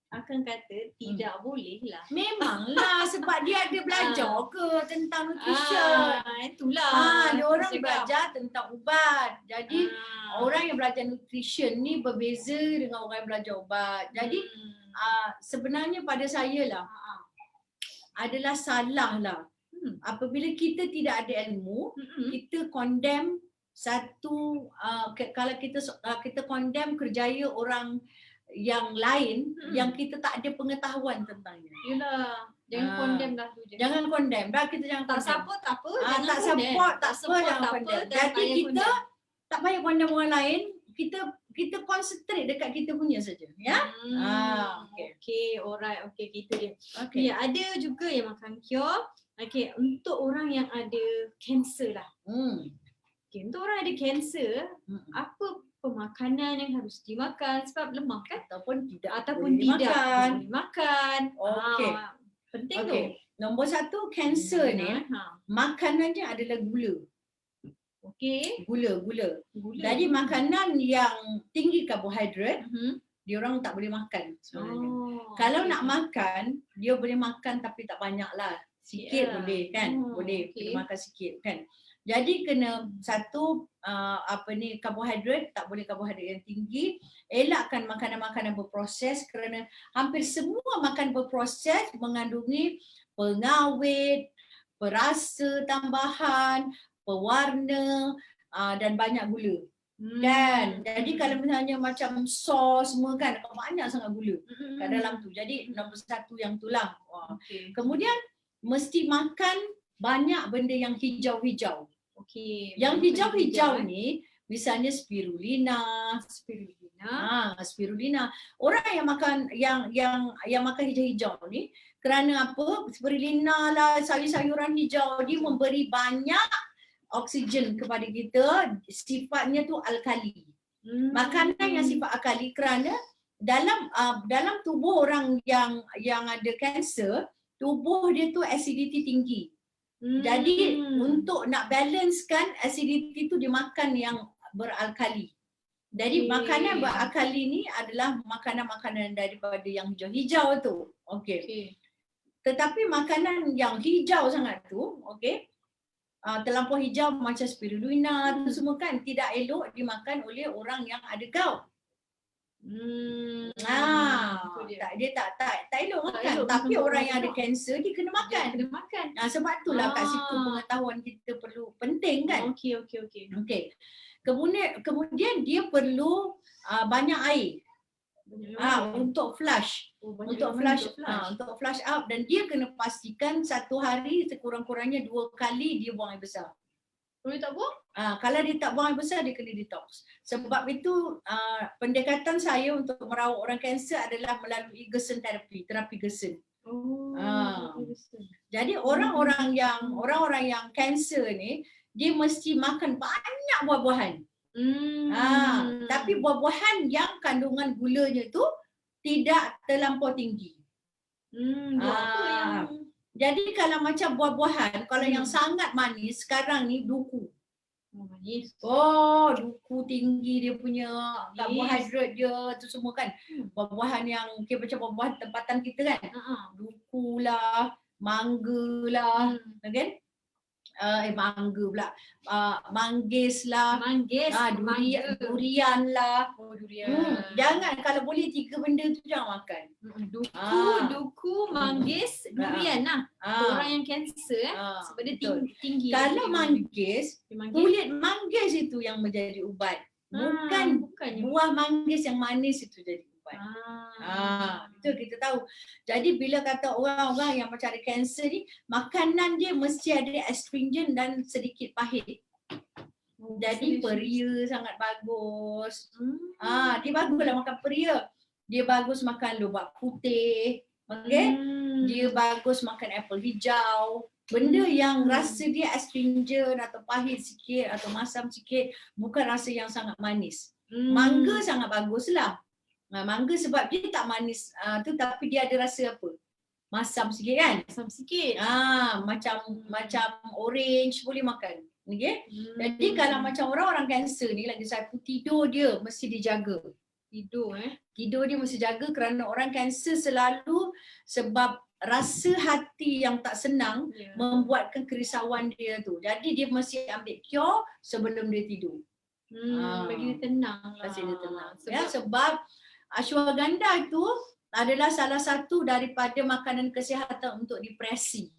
akan kata tidak boleh lah. Memanglah sebab dia ada belajar ke tentang nutrition. Itulah. Dia orang belajar tentang ubat. Jadi orang yang belajar nutrition ni berbeza dengan orang yang belajar ubat. Jadi sebenarnya pada saya lah adalah salah lah. Apabila kita tidak ada ilmu, kita condemn satu kalau kita condemn kerjaya orang yang lain yang kita tak ada pengetahuan tentangnya. Yalah, jangan condemn dah tu je. Jangan condemn. Dah kita jangan tak support tak apa, jangan tak support tak apa, jangan condemn. Jadi kita tak payah condemn orang lain, kita concentrate dekat kita punya saja, ya. Okey, alright. Okey, gitu dia. Okay. Ya, ada juga yang makan kyo. Okey, untuk orang yang ada kanser lah. Okay, untuk orang ada kanser, apa pemakanan yang harus dimakan sebab lemah kan? Ataupun tidak boleh makan. Okey. Penting tu. Nombor satu, kanser ni makanannya adalah gula. Okey. Gula. Jadi makanan yang tinggi karbohidrat, dia orang tak boleh makan sebenarnya. Kalau nak makan, dia boleh makan tapi tak banyak lah. Sikit boleh kan? Boleh kita makan sikit kan. Jadi kena satu karbohidrat, tak boleh karbohidrat yang tinggi, elakkan makanan-makanan berproses kerana hampir semua makan berproses mengandungi pengawet, perasa tambahan, pewarna dan banyak gula. Kan? Jadi kalau misalnya macam sos semua kan banyak sangat gula kat dalam tu. Jadi nombor satu yang tulang. Okay. Kemudian mesti makan banyak benda yang hijau-hijau. Okay. Yang hijau-hijau ni misalnya spirulina. Spirulina. Orang yang makan yang makan hijau-hijau ni kerana apa? Spirulina lah, sayur-sayuran hijau dia memberi banyak oksigen kepada kita, sifatnya tu alkali. Makanan yang sifat alkali kerana dalam tubuh orang yang ada kanser, tubuh dia tu acidity tinggi. Jadi untuk nak balancekan acidity tu dia makan yang beralkali. Jadi makanan beralkali ni adalah makanan-makanan daripada yang hijau-hijau tu. Okey. Tetapi makanan yang hijau sangat tu, okey, terlampau hijau macam spirulina tu semua kan tidak elok dimakan oleh orang yang ada gout. Dia tak elok makan. Tapi orang yang ada kanser dia kena makan. Sebab itulah kat situ pengetahuan kita perlu penting kan. Okey. Kemudian dia perlu banyak air. Untuk flush. Untuk flush out dan dia kena pastikan satu hari sekurang-kurangnya 2 kali dia buang air besar. Kalau dia tak buang? Kalau dia tak buang air besar dia kena detox. Sebab itu pendekatan saya untuk merawat orang kanser adalah melalui Gerson terapi Gerson. Jadi orang-orang yang kanser ni dia mesti makan banyak buah-buahan. Tapi buah-buahan yang kandungan gulanya tu tidak terlampau tinggi. Jadi kalau macam buah-buahan, kalau yang sangat manis sekarang ni duku. Manis. Duku tinggi dia punya karbohidrat dia tu semua kan. Buah-buahan yang macam buah-buahan tempatan kita kan. Duku lah, mangga lah, kan? Mangga pula. Manggis lah. Durian lah. Jangan, kalau boleh 3 benda tu jangan makan. Duku, manggis, durian lah. Orang yang kanser sebab dia tinggi. Kalau manggis, kulit manggis itu yang menjadi ubat. Bukan buah manggis yang manis itu jadi ubat. Itu kita tahu. Jadi bila kata orang-orang yang macam ada kanser ni, makanan dia mesti ada astringent dan sedikit pahit. Jadi peria sangat bagus. Dia baguslah makan peria. Dia bagus makan lobak putih. Okey? Dia bagus makan apple hijau. Benda yang rasa dia astringent atau pahit sikit atau masam sikit, bukan rasa yang sangat manis. Mangga sangat baguslah. Mangga sebab dia tak manis tu tapi dia ada rasa apa? Masam sikit kan? Macam orange boleh makan. Okey? Jadi kalau macam orang-orang kanser ni lagi satu, tidur dia mesti dijaga. Tidur dia mesti jaga kerana orang kanser selalu sebab rasa hati yang tak senang membuatkan kerisauan dia tu. Jadi dia mesti ambil cure sebelum dia tidur. Bagi dia tenang lah. Sebab ashwagandha itu adalah salah satu daripada makanan kesihatan untuk depresi.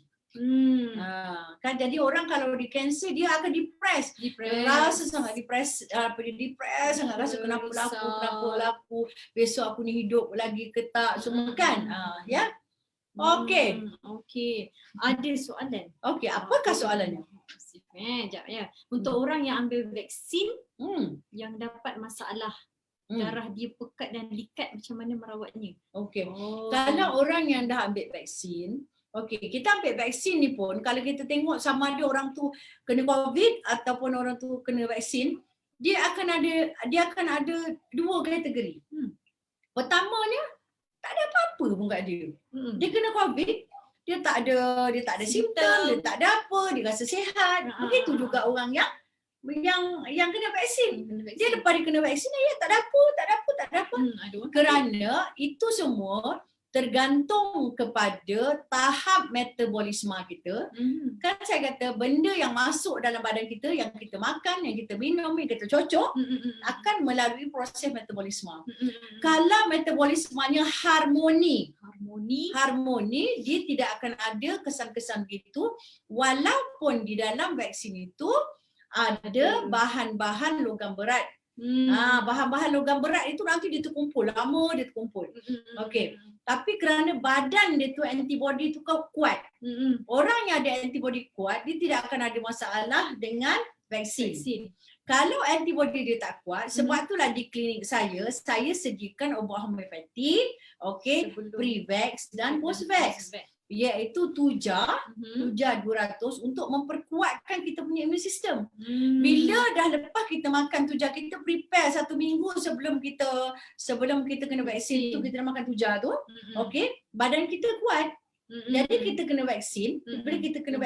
Kan jadi orang kalau di kanser dia akan depress. Rasa sangat depress, sangat rasa kenapa laku, besok aku ni hidup lagi ke tak semua kan. Okey. Ada soalan. Okey, apakah soalannya? Sekejap ya. Untuk orang yang ambil vaksin yang dapat masalah darah dia pekat dan likat, macam mana merawatnya? Okey. Kalau orang yang dah ambil vaksin, kita ambil vaksin ni pun kalau kita tengok sama ada orang tu kena COVID ataupun orang tu kena vaksin, dia akan ada 2 kategori. Pertamanya tak ada apa-apa pun kat dia. Dia kena COVID, dia tak ada simptom, dia tak ada apa, dia rasa sihat. Begitu juga orang yang kena vaksin. Dia lepas dia kena vaksin, tak ada apa. Kerana itu semua tergantung kepada tahap metabolisme kita. Kan saya kata benda yang masuk dalam badan kita, yang kita makan, yang kita minum, yang kita cocok akan melalui proses metabolisme. Kalau metabolismenya harmoni, dia tidak akan ada kesan-kesan begitu, walaupun di dalam vaksin itu ada bahan-bahan logam berat. Bahan-bahan logam berat itu nanti dia terkumpul, lama dia terkumpul. Okey. Tapi kerana badan dia tu antibody tu kuat. Orang yang ada antibody kuat, dia tidak akan ada masalah dengan vaksin. Kalau antibody dia tak kuat, sebab itulah di klinik saya sediakan ubat homeopatik, okey, pre-vax dan post-vax. Iaitu tuja 200 untuk memperkuatkan kita punya immune system. Bila dah lepas kita makan tuja, kita prepare 1 minggu sebelum kita kena vaksin tu, kita dah makan tuja tu, okey, badan kita kuat. Jadi kita kena vaksin, bila kita kena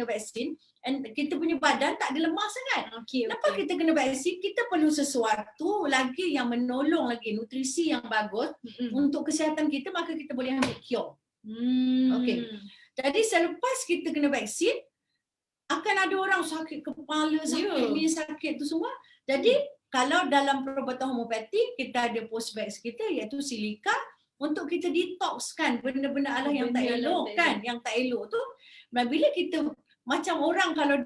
vaksin, and kita punya badan tak ada lemah sangat. Lepas kita kena vaksin, kita perlu sesuatu lagi yang menolong lagi, nutrisi yang bagus untuk kesihatan kita, maka kita boleh ambil cure. Okey. Jadi selepas kita kena vaksin, akan ada orang sakit kepala, sakit ni, sakit tu semua. Jadi kalau dalam perubatan homeopatik, kita ada post-vax kita iaitu silika, untuk kita detoxkan benda-benda Allah yang tak elok kan, yang tak elok tu. Dan bila kita macam orang kalau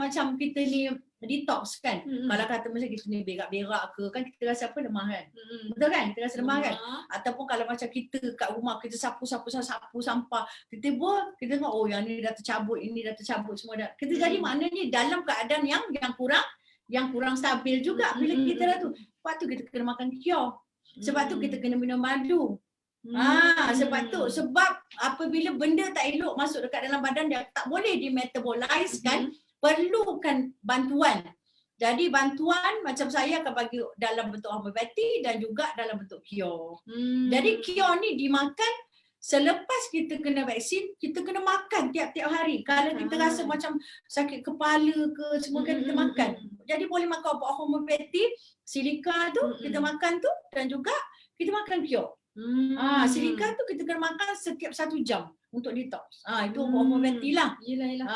macam kita ni detox kan, kalau kata macam kita ni berak-berak ke kan, kita rasa apa, lemah kan. Betul kan? Kita rasa lemah kan? Ataupun kalau macam kita kat rumah kita sapu sampah, tiba-tiba kita tengok oh yang ni dah tercabut, ini dah tercabut semua dah. Kita jadi maknanya dalam keadaan yang kurang stabil juga bila kita dah tu. Lepas tu kita kena makan cure. Sebab tu kita kena minum madu. Sebab apabila benda tak elok masuk dekat dalam badan, dia tak boleh dimetabolize kan, perlukan bantuan. Jadi bantuan macam saya akan bagi dalam bentuk homeopati dan juga dalam bentuk cure. Jadi cure ni dimakan selepas kita kena vaksin, kita kena makan tiap-tiap hari. Kalau kita rasa macam sakit kepala ke semua kan, kita makan. Jadi boleh makan ubat homeopati, silika tu kita makan tu, dan juga kita makan cure. Silika tu kita kena makan setiap 1 jam untuk detox. Itu ubat homeopati lah.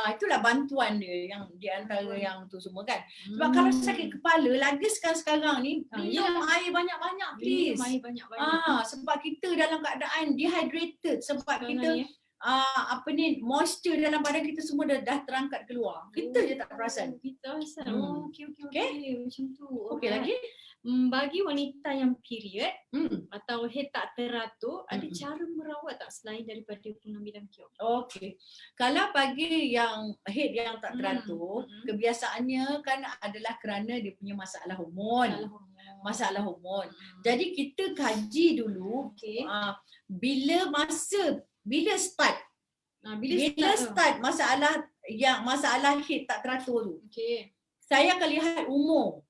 Itulah bantuan dia yang di antara yang tu semua kan. Sebab kalau sakit kepala, lagi sekarang ni, minum air banyak-banyak please. Sebab kita dalam keadaan dehydrated, sebab kita moisture dalam badan kita semua dah terangkat keluar. Kita je tak perasan. Okey. Macam tu. Okey lagi? Bagi wanita yang period atau head tak teratur, ada cara merawat tak selain daripada pengambilan cure? Okey. Kalau bagi yang head yang tak teratur, kebiasaannya kan adalah kerana dia punya masalah hormon. Jadi kita kaji dulu bila start masalah head tak teratur tu. Saya akan lihat umur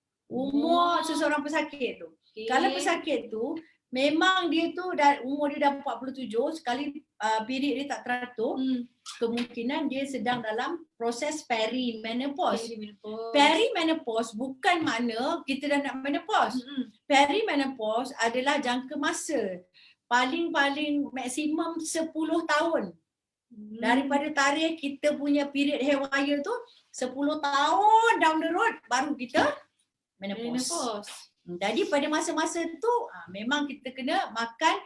seseorang pesakit tu. Kalau pesakit tu memang dia tu umur dia dah 47, sekali period dia tak teratur, kemungkinan dia sedang dalam proses perimenopause. Perimenopause bukan makna kita dah nak menopause. Perimenopause adalah jangka masa paling maksimum 10 tahun. Daripada tarikh kita punya period hair wire tu, 10 tahun down the road baru kita menopause. Jadi pada masa-masa tu memang kita kena makan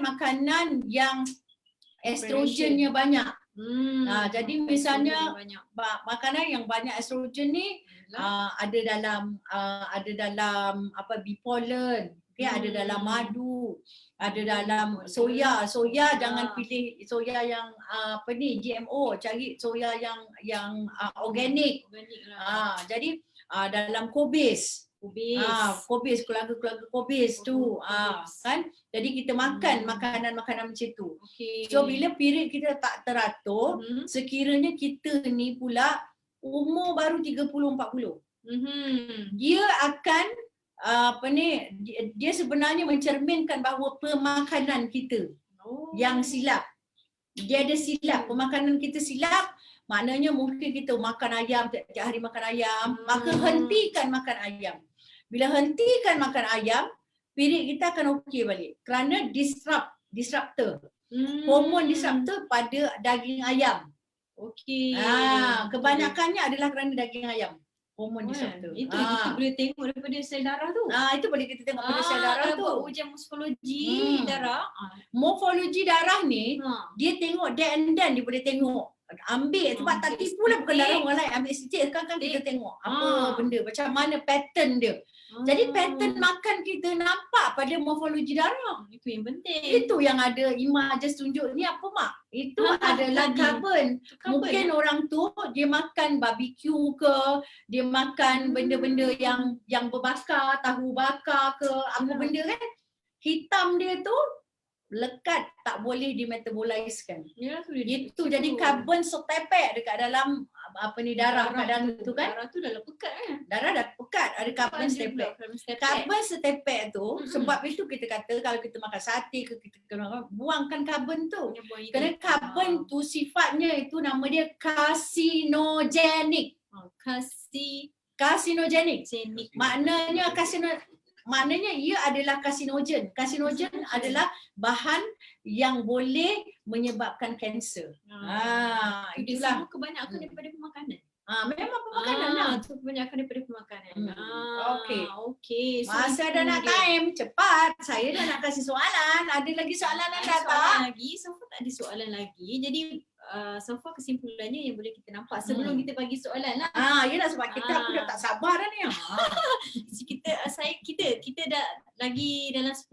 makanan yang estrogennya banyak. Jadi misalnya makanan yang banyak estrogen ni ada dalam bee pollen, ada dalam madu, ada dalam soya. Jangan pilih soya yang GMO, cari soya yang organik. Jadi dalam kubis, keluarga kubis tu kan. Jadi kita makan makanan-makanan macam tu. So bila period kita tak teratur, sekiranya kita ni pula umur baru 30-40, dia akan dia sebenarnya mencerminkan bahawa pemakanan kita yang silap. Dia ada silap, pemakanan kita silap. Maknanya mungkin kita makan ayam, tiap-tiap hari makan ayam, maka hentikan makan ayam. Bila hentikan makan ayam, period kita akan okey balik. Kerana disruptor. Hormon disruptor pada daging ayam. Okey. Kebanyakannya adalah kerana daging ayam. Hormon disruptor. Itu kita boleh tengok daripada sel darah tu. Itu boleh kita tengok pada sel darah tu. Buat ujian morfologi darah. Morfologi darah ni, dia tengok there and then dia boleh tengok. Ambil sebab tak tipu lah, bukan darah orang lain. Ambil sikit kan kita tengok apa benda, macam mana pattern dia. Jadi pattern makan kita nampak pada morfologi darah. Itu yang penting. Itu yang ada Ima just tunjuk ni apa mak? Itu adalah carbon. Mungkin orang tu dia makan barbecue ke, dia makan benda-benda yang berbakar, tahu bakar ke, apa benda kan. Hitam dia tu lekat, tak boleh dimetaboliskan. Ya, Itu jadi karbon setepek dekat dalam darah kat dalam tu kan. Darah tu dah pekat kan. Darah dah pekat, ada karbon setepek. Karbon setepek tu, sebab itu kita kata kalau kita makan sate ke kita kena buangkan karbon tu. Kerana karbon tu sifatnya itu nama dia carcinogenic. Carcinogenic. Maknanya ia adalah karsinogen. Karsinogen adalah bahan yang boleh menyebabkan kanser. Itulah kebanyakan daripada pemakanan. Memang pemakanan lah. Itu kebanyakan daripada pemakanan. Okey. So Masa dah nak time, cepat. Saya dah nak kasih soalan. Ada lagi soalan yang datang? So far tak ada soalan lagi. Jadi so far kesimpulannya yang boleh kita nampak sebelum kita bagi soalan lah. Yelah sebab aku dah tak sabar dah ni. Kita dah lagi dalam 10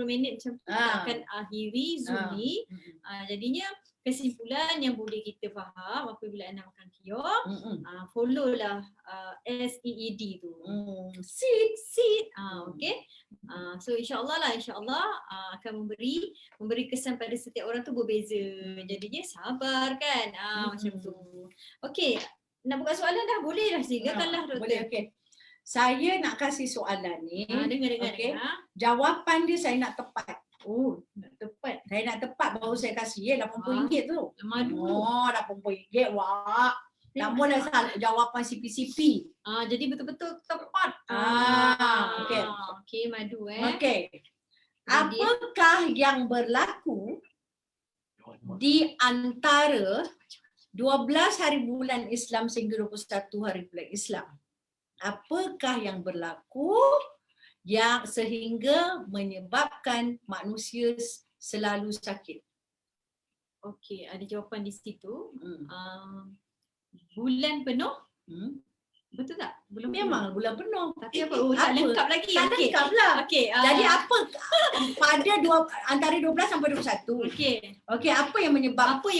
minit macam tu kita akan akhiri Zoom ni. Jadinya kesimpulan yang boleh kita faham apabila anda makan keong, follow lah SEED tu. Seed. Okay. So insyaAllah akan memberi kesan pada setiap orang tu berbeza. Jadinya sabar kan. Macam tu. Okay. Nak buka soalan dah? Boleh dah, silakanlah doktor. Boleh, okay. Saya nak kasih soalan ni. Dengar. Jawapan dia saya nak tepat. Nak tepat. Saya nak tepat baru saya kasih RM80 tu. Madu. RM80. Wah. Namun jawapan CP. Jadi betul-betul tepat. Okey. Okey, madu Okey. Apakah yang berlaku di antara 12 hari bulan Islam sehingga 21 hari bulan Islam? Apakah yang berlaku yang sehingga menyebabkan manusia selalu sakit? Okey, ada jawapan di situ. Bulan penuh? Betul tak? Memang bulan penuh. Tapi apa? Tak lengkap lagi. Tak lengkap lah. Okey. Jadi apa pada antara 12 sampai 21? Okey, apa yang berlaku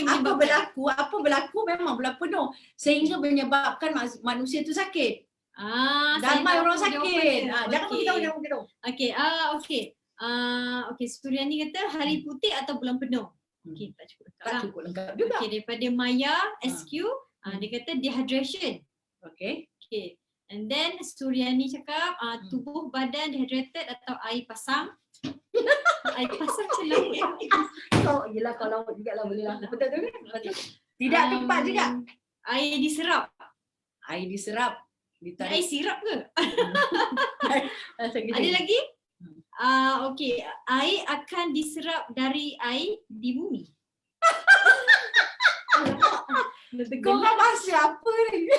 memang bulan penuh sehingga menyebabkan manusia tu sakit. Ramai orang sakit. Jangan beritahu. Okey, Suryani kata hari putih atau bulan penuh. Okey, tak cukup lengkap juga. Okey, daripada Maya SQ, dia kata dehydration. Okey. And then Suryani cakap tubuh badan dehydrated atau air pasang. Air pasang macam Yelah kalau juga lah boleh lah. Betul tu kan? Tidak tepat juga. Air diserap. Ditarik. Air sirap ke? Ada lagi? Okey, air akan diserap dari air di bumi. Kau nak bahasa apa ni?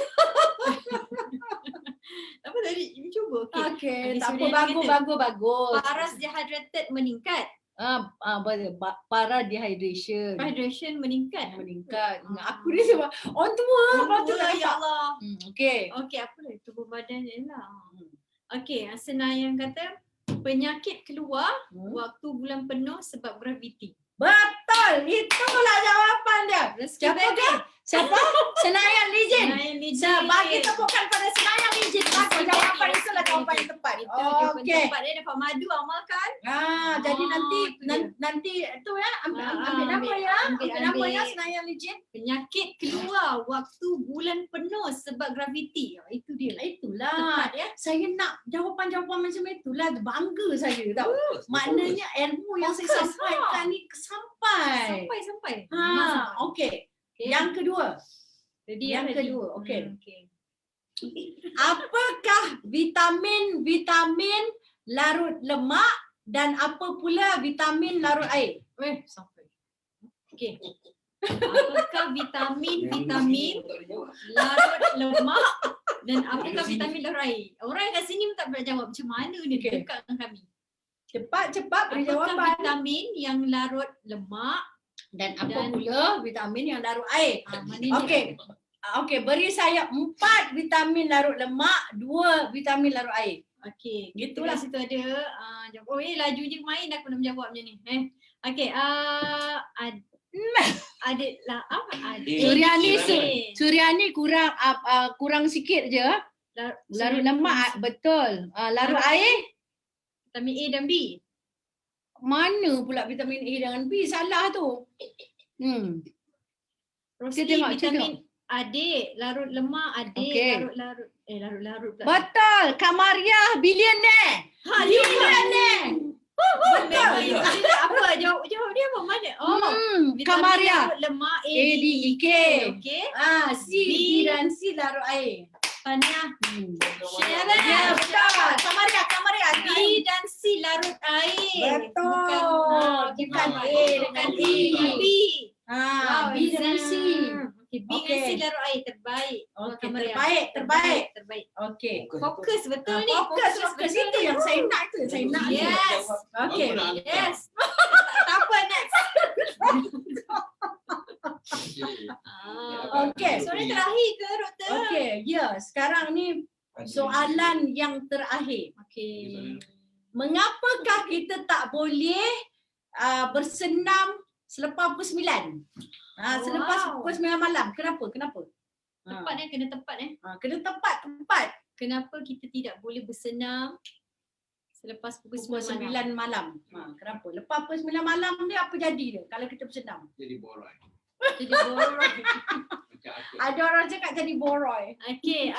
Apa tadi? Cuba. Okey, tak apa, bagus. Paras dehydrated meningkat. Para dehydration. Hydration meningkat. Aku ni sebab orang tua. Ya Allah. Okey, apa lagi? Tubuh badan je lah. Okey, Senayan kata penyakit keluar waktu bulan penuh sebab graviti. Betul. Itulah jawapan dia. Siapa? Senayan Lijin. Bagi tepukan pada Senayan Lijin. Jawapan itulah jawapan yang tepat. Okey. Tempat dia dapat madu, amalkan. Jadi nanti tu ya, ambil nama ya. Ambil nama ya Senayan Lijin. Penyakit keluar waktu bulan penuh sebab graviti. Itu dia. Itulah. Saya nak jawapan-jawapan macam itulah. Bangga saya tahu. Maknanya ilmu yang saya sampaikan ni sampai. Okey. Yang kedua. Okey. Apakah vitamin larut lemak dan apa pula vitamin larut air? Sampai. Okey. Apakah vitamin larut lemak dan apakah vitamin larut air? Orang kat sini pun tak boleh jawab macam mana ni dekat dengan kami. Cepat beri Apakah jawapan. vitamin yang larut lemak Dan apa pula vitamin yang larut air? mana ni? Okey, beri saya 4 vitamin larut lemak, 2 vitamin larut air. Okey, Gitulah. kita situ ada jawab. Laju je main aku nak menjawab macam ni. Okey, Suryani kurang sikit je. Larut lemak betul. Larut air vitamin A dan B. mana pula vitamin A dengan B? Salah tu. Rosli, Kita tengok, vitamin adik, larut lemak adik, Okey. larut pula. Betul. Kamaria billionaire. Billionaire. Betul. Apa jawab dia apa mana? Vitamin Kamaria. larut lemak A, A, D, E, K. Okey. C, D dan C larut air. Tahniah. Sharon. Ya, betul. Kamaria. B dan C larut air. Betul. Bukan A dengan E. B. B dengan C. B dengan C larut air terbaik. Okey, Kamaria. terbaik. Okey. Fokus betul ni. Fokus betul itu ni. yang saya nak tu. Saya nak. Yes. Okey. Yes. Tak apa, next. Okey. Soalan terakhir ke, Doktor? Okey, ya. Sekarang ni soalan yang terakhir. Okey. Mengapakah kita tak boleh bersenam selepas pukul 9? Selepas pukul 9 malam. Kenapa? Tepat kena tepat Kena tepat. Kenapa kita tidak boleh bersenam selepas pukul Pukul 9 9 malam. Kenapa? Lepas pukul 9 malam ni apa jadi dia kalau kita bersenam? Jadi borak. Jadi borok. Macam aku. Ada orang cakap jadi boroi. Okey,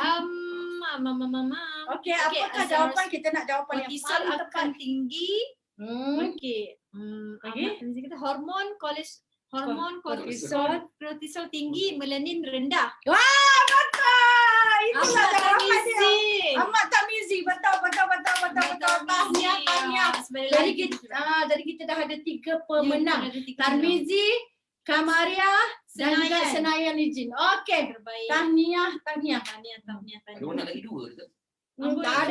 Okey, apakah jawapan kita nak jawapan yang kortisol paling tepat? akan tinggi. Okey. Okey. Kita hormon Kortisol. kortisol tinggi, melanin rendah. Wah, betul. Itulah Ahmad jawapan dia. Tamizi. Ahmad Tamizi. Betul. Tahniah. Jadi kita dah ada 3 pemenang. Tarmizi, Kamaria dan juga Senayan Lijin. Okey. Terbaik. Tahniah. Ada nak lagi 2 ke? Tak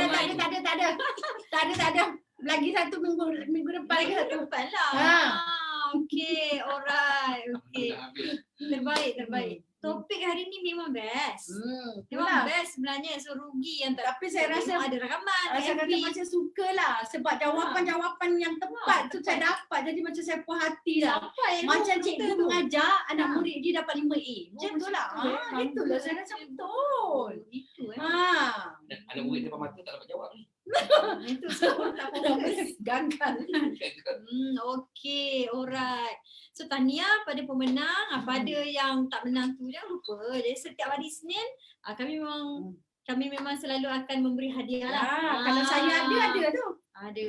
ada. Lagi satu minggu depan lagi satu. Depan lah. Okey, alright. Okey. Terbaik. Topik hari ni memang best. Memang best sebenarnya. So rugi yang tak. Tapi saya rasa ada rakaman. saya kata macam sukalah sebab jawapan-jawapan yang tepat tu saya dapat. Jadi macam saya puas hati lah. Macam cikgu mengajar anak murid dia dapat 5A. Macam tu lah. Itulah saya rasa betul. Itu Dan anak murid depan mata tak dapat jawab ni. Itu semua tak fokus. Gagal. Okey, alright. So tahniah pada pemenang. Pada yang tak menang tu jangan lupa. Jadi setiap hari Isnin kami memang selalu akan memberi hadiah lah. Kalau saya ada tu. Ada.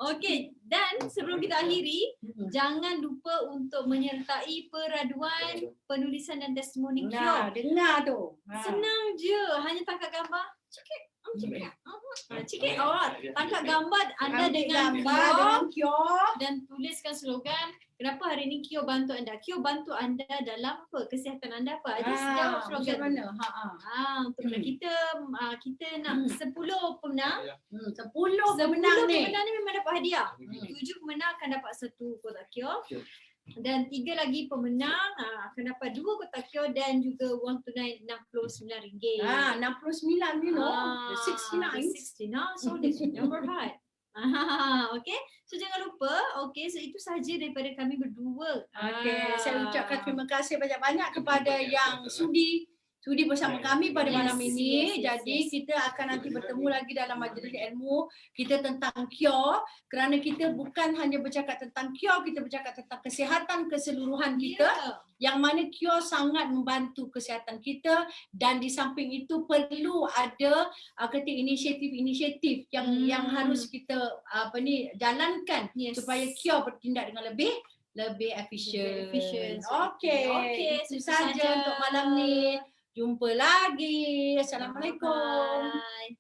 Okey, dan sebelum kita akhiri, jangan lupa untuk menyertai peraduan penulisan dan testimoni KIO. Dengar tu. Senang je, hanya tangkap gambar. Tangkap gambar anda dengan KIO dan tuliskan slogan. Kenapa hari ini KIO bantu anda? KIO bantu anda dalam apa? Kesihatan anda apa? Just jawab slogan. Macam mana? Untuk kita nak 10 pemenang. 10 Pemenang pemenang ni. ni memang dapat hadiah. 7 pemenang akan dapat 1 kotak KIO. Dan 3 lagi pemenang akan dapat 2 kotak KIO dan juga wang tunai RM69. 69 you know. The 69. So this number high. Okay. So jangan lupa. Okay, so itu sahaja daripada kami berdua. Okay, saya ucapkan terima kasih banyak-banyak kepada yang sudi bersama kami pada malam ini. Jadi kita akan nanti bertemu lagi dalam majlis ilmu kita tentang KIO, kerana kita bukan hanya bercakap tentang KIO, kita bercakap tentang kesihatan keseluruhan kita, yang mana KIO sangat membantu kesihatan kita, dan di samping itu perlu ada inisiatif-inisiatif yang harus kita jalankan supaya KIO bertindak dengan lebih efisien. Okey, itu saja untuk malam ni. Jumpa lagi. Assalamualaikum. Bye.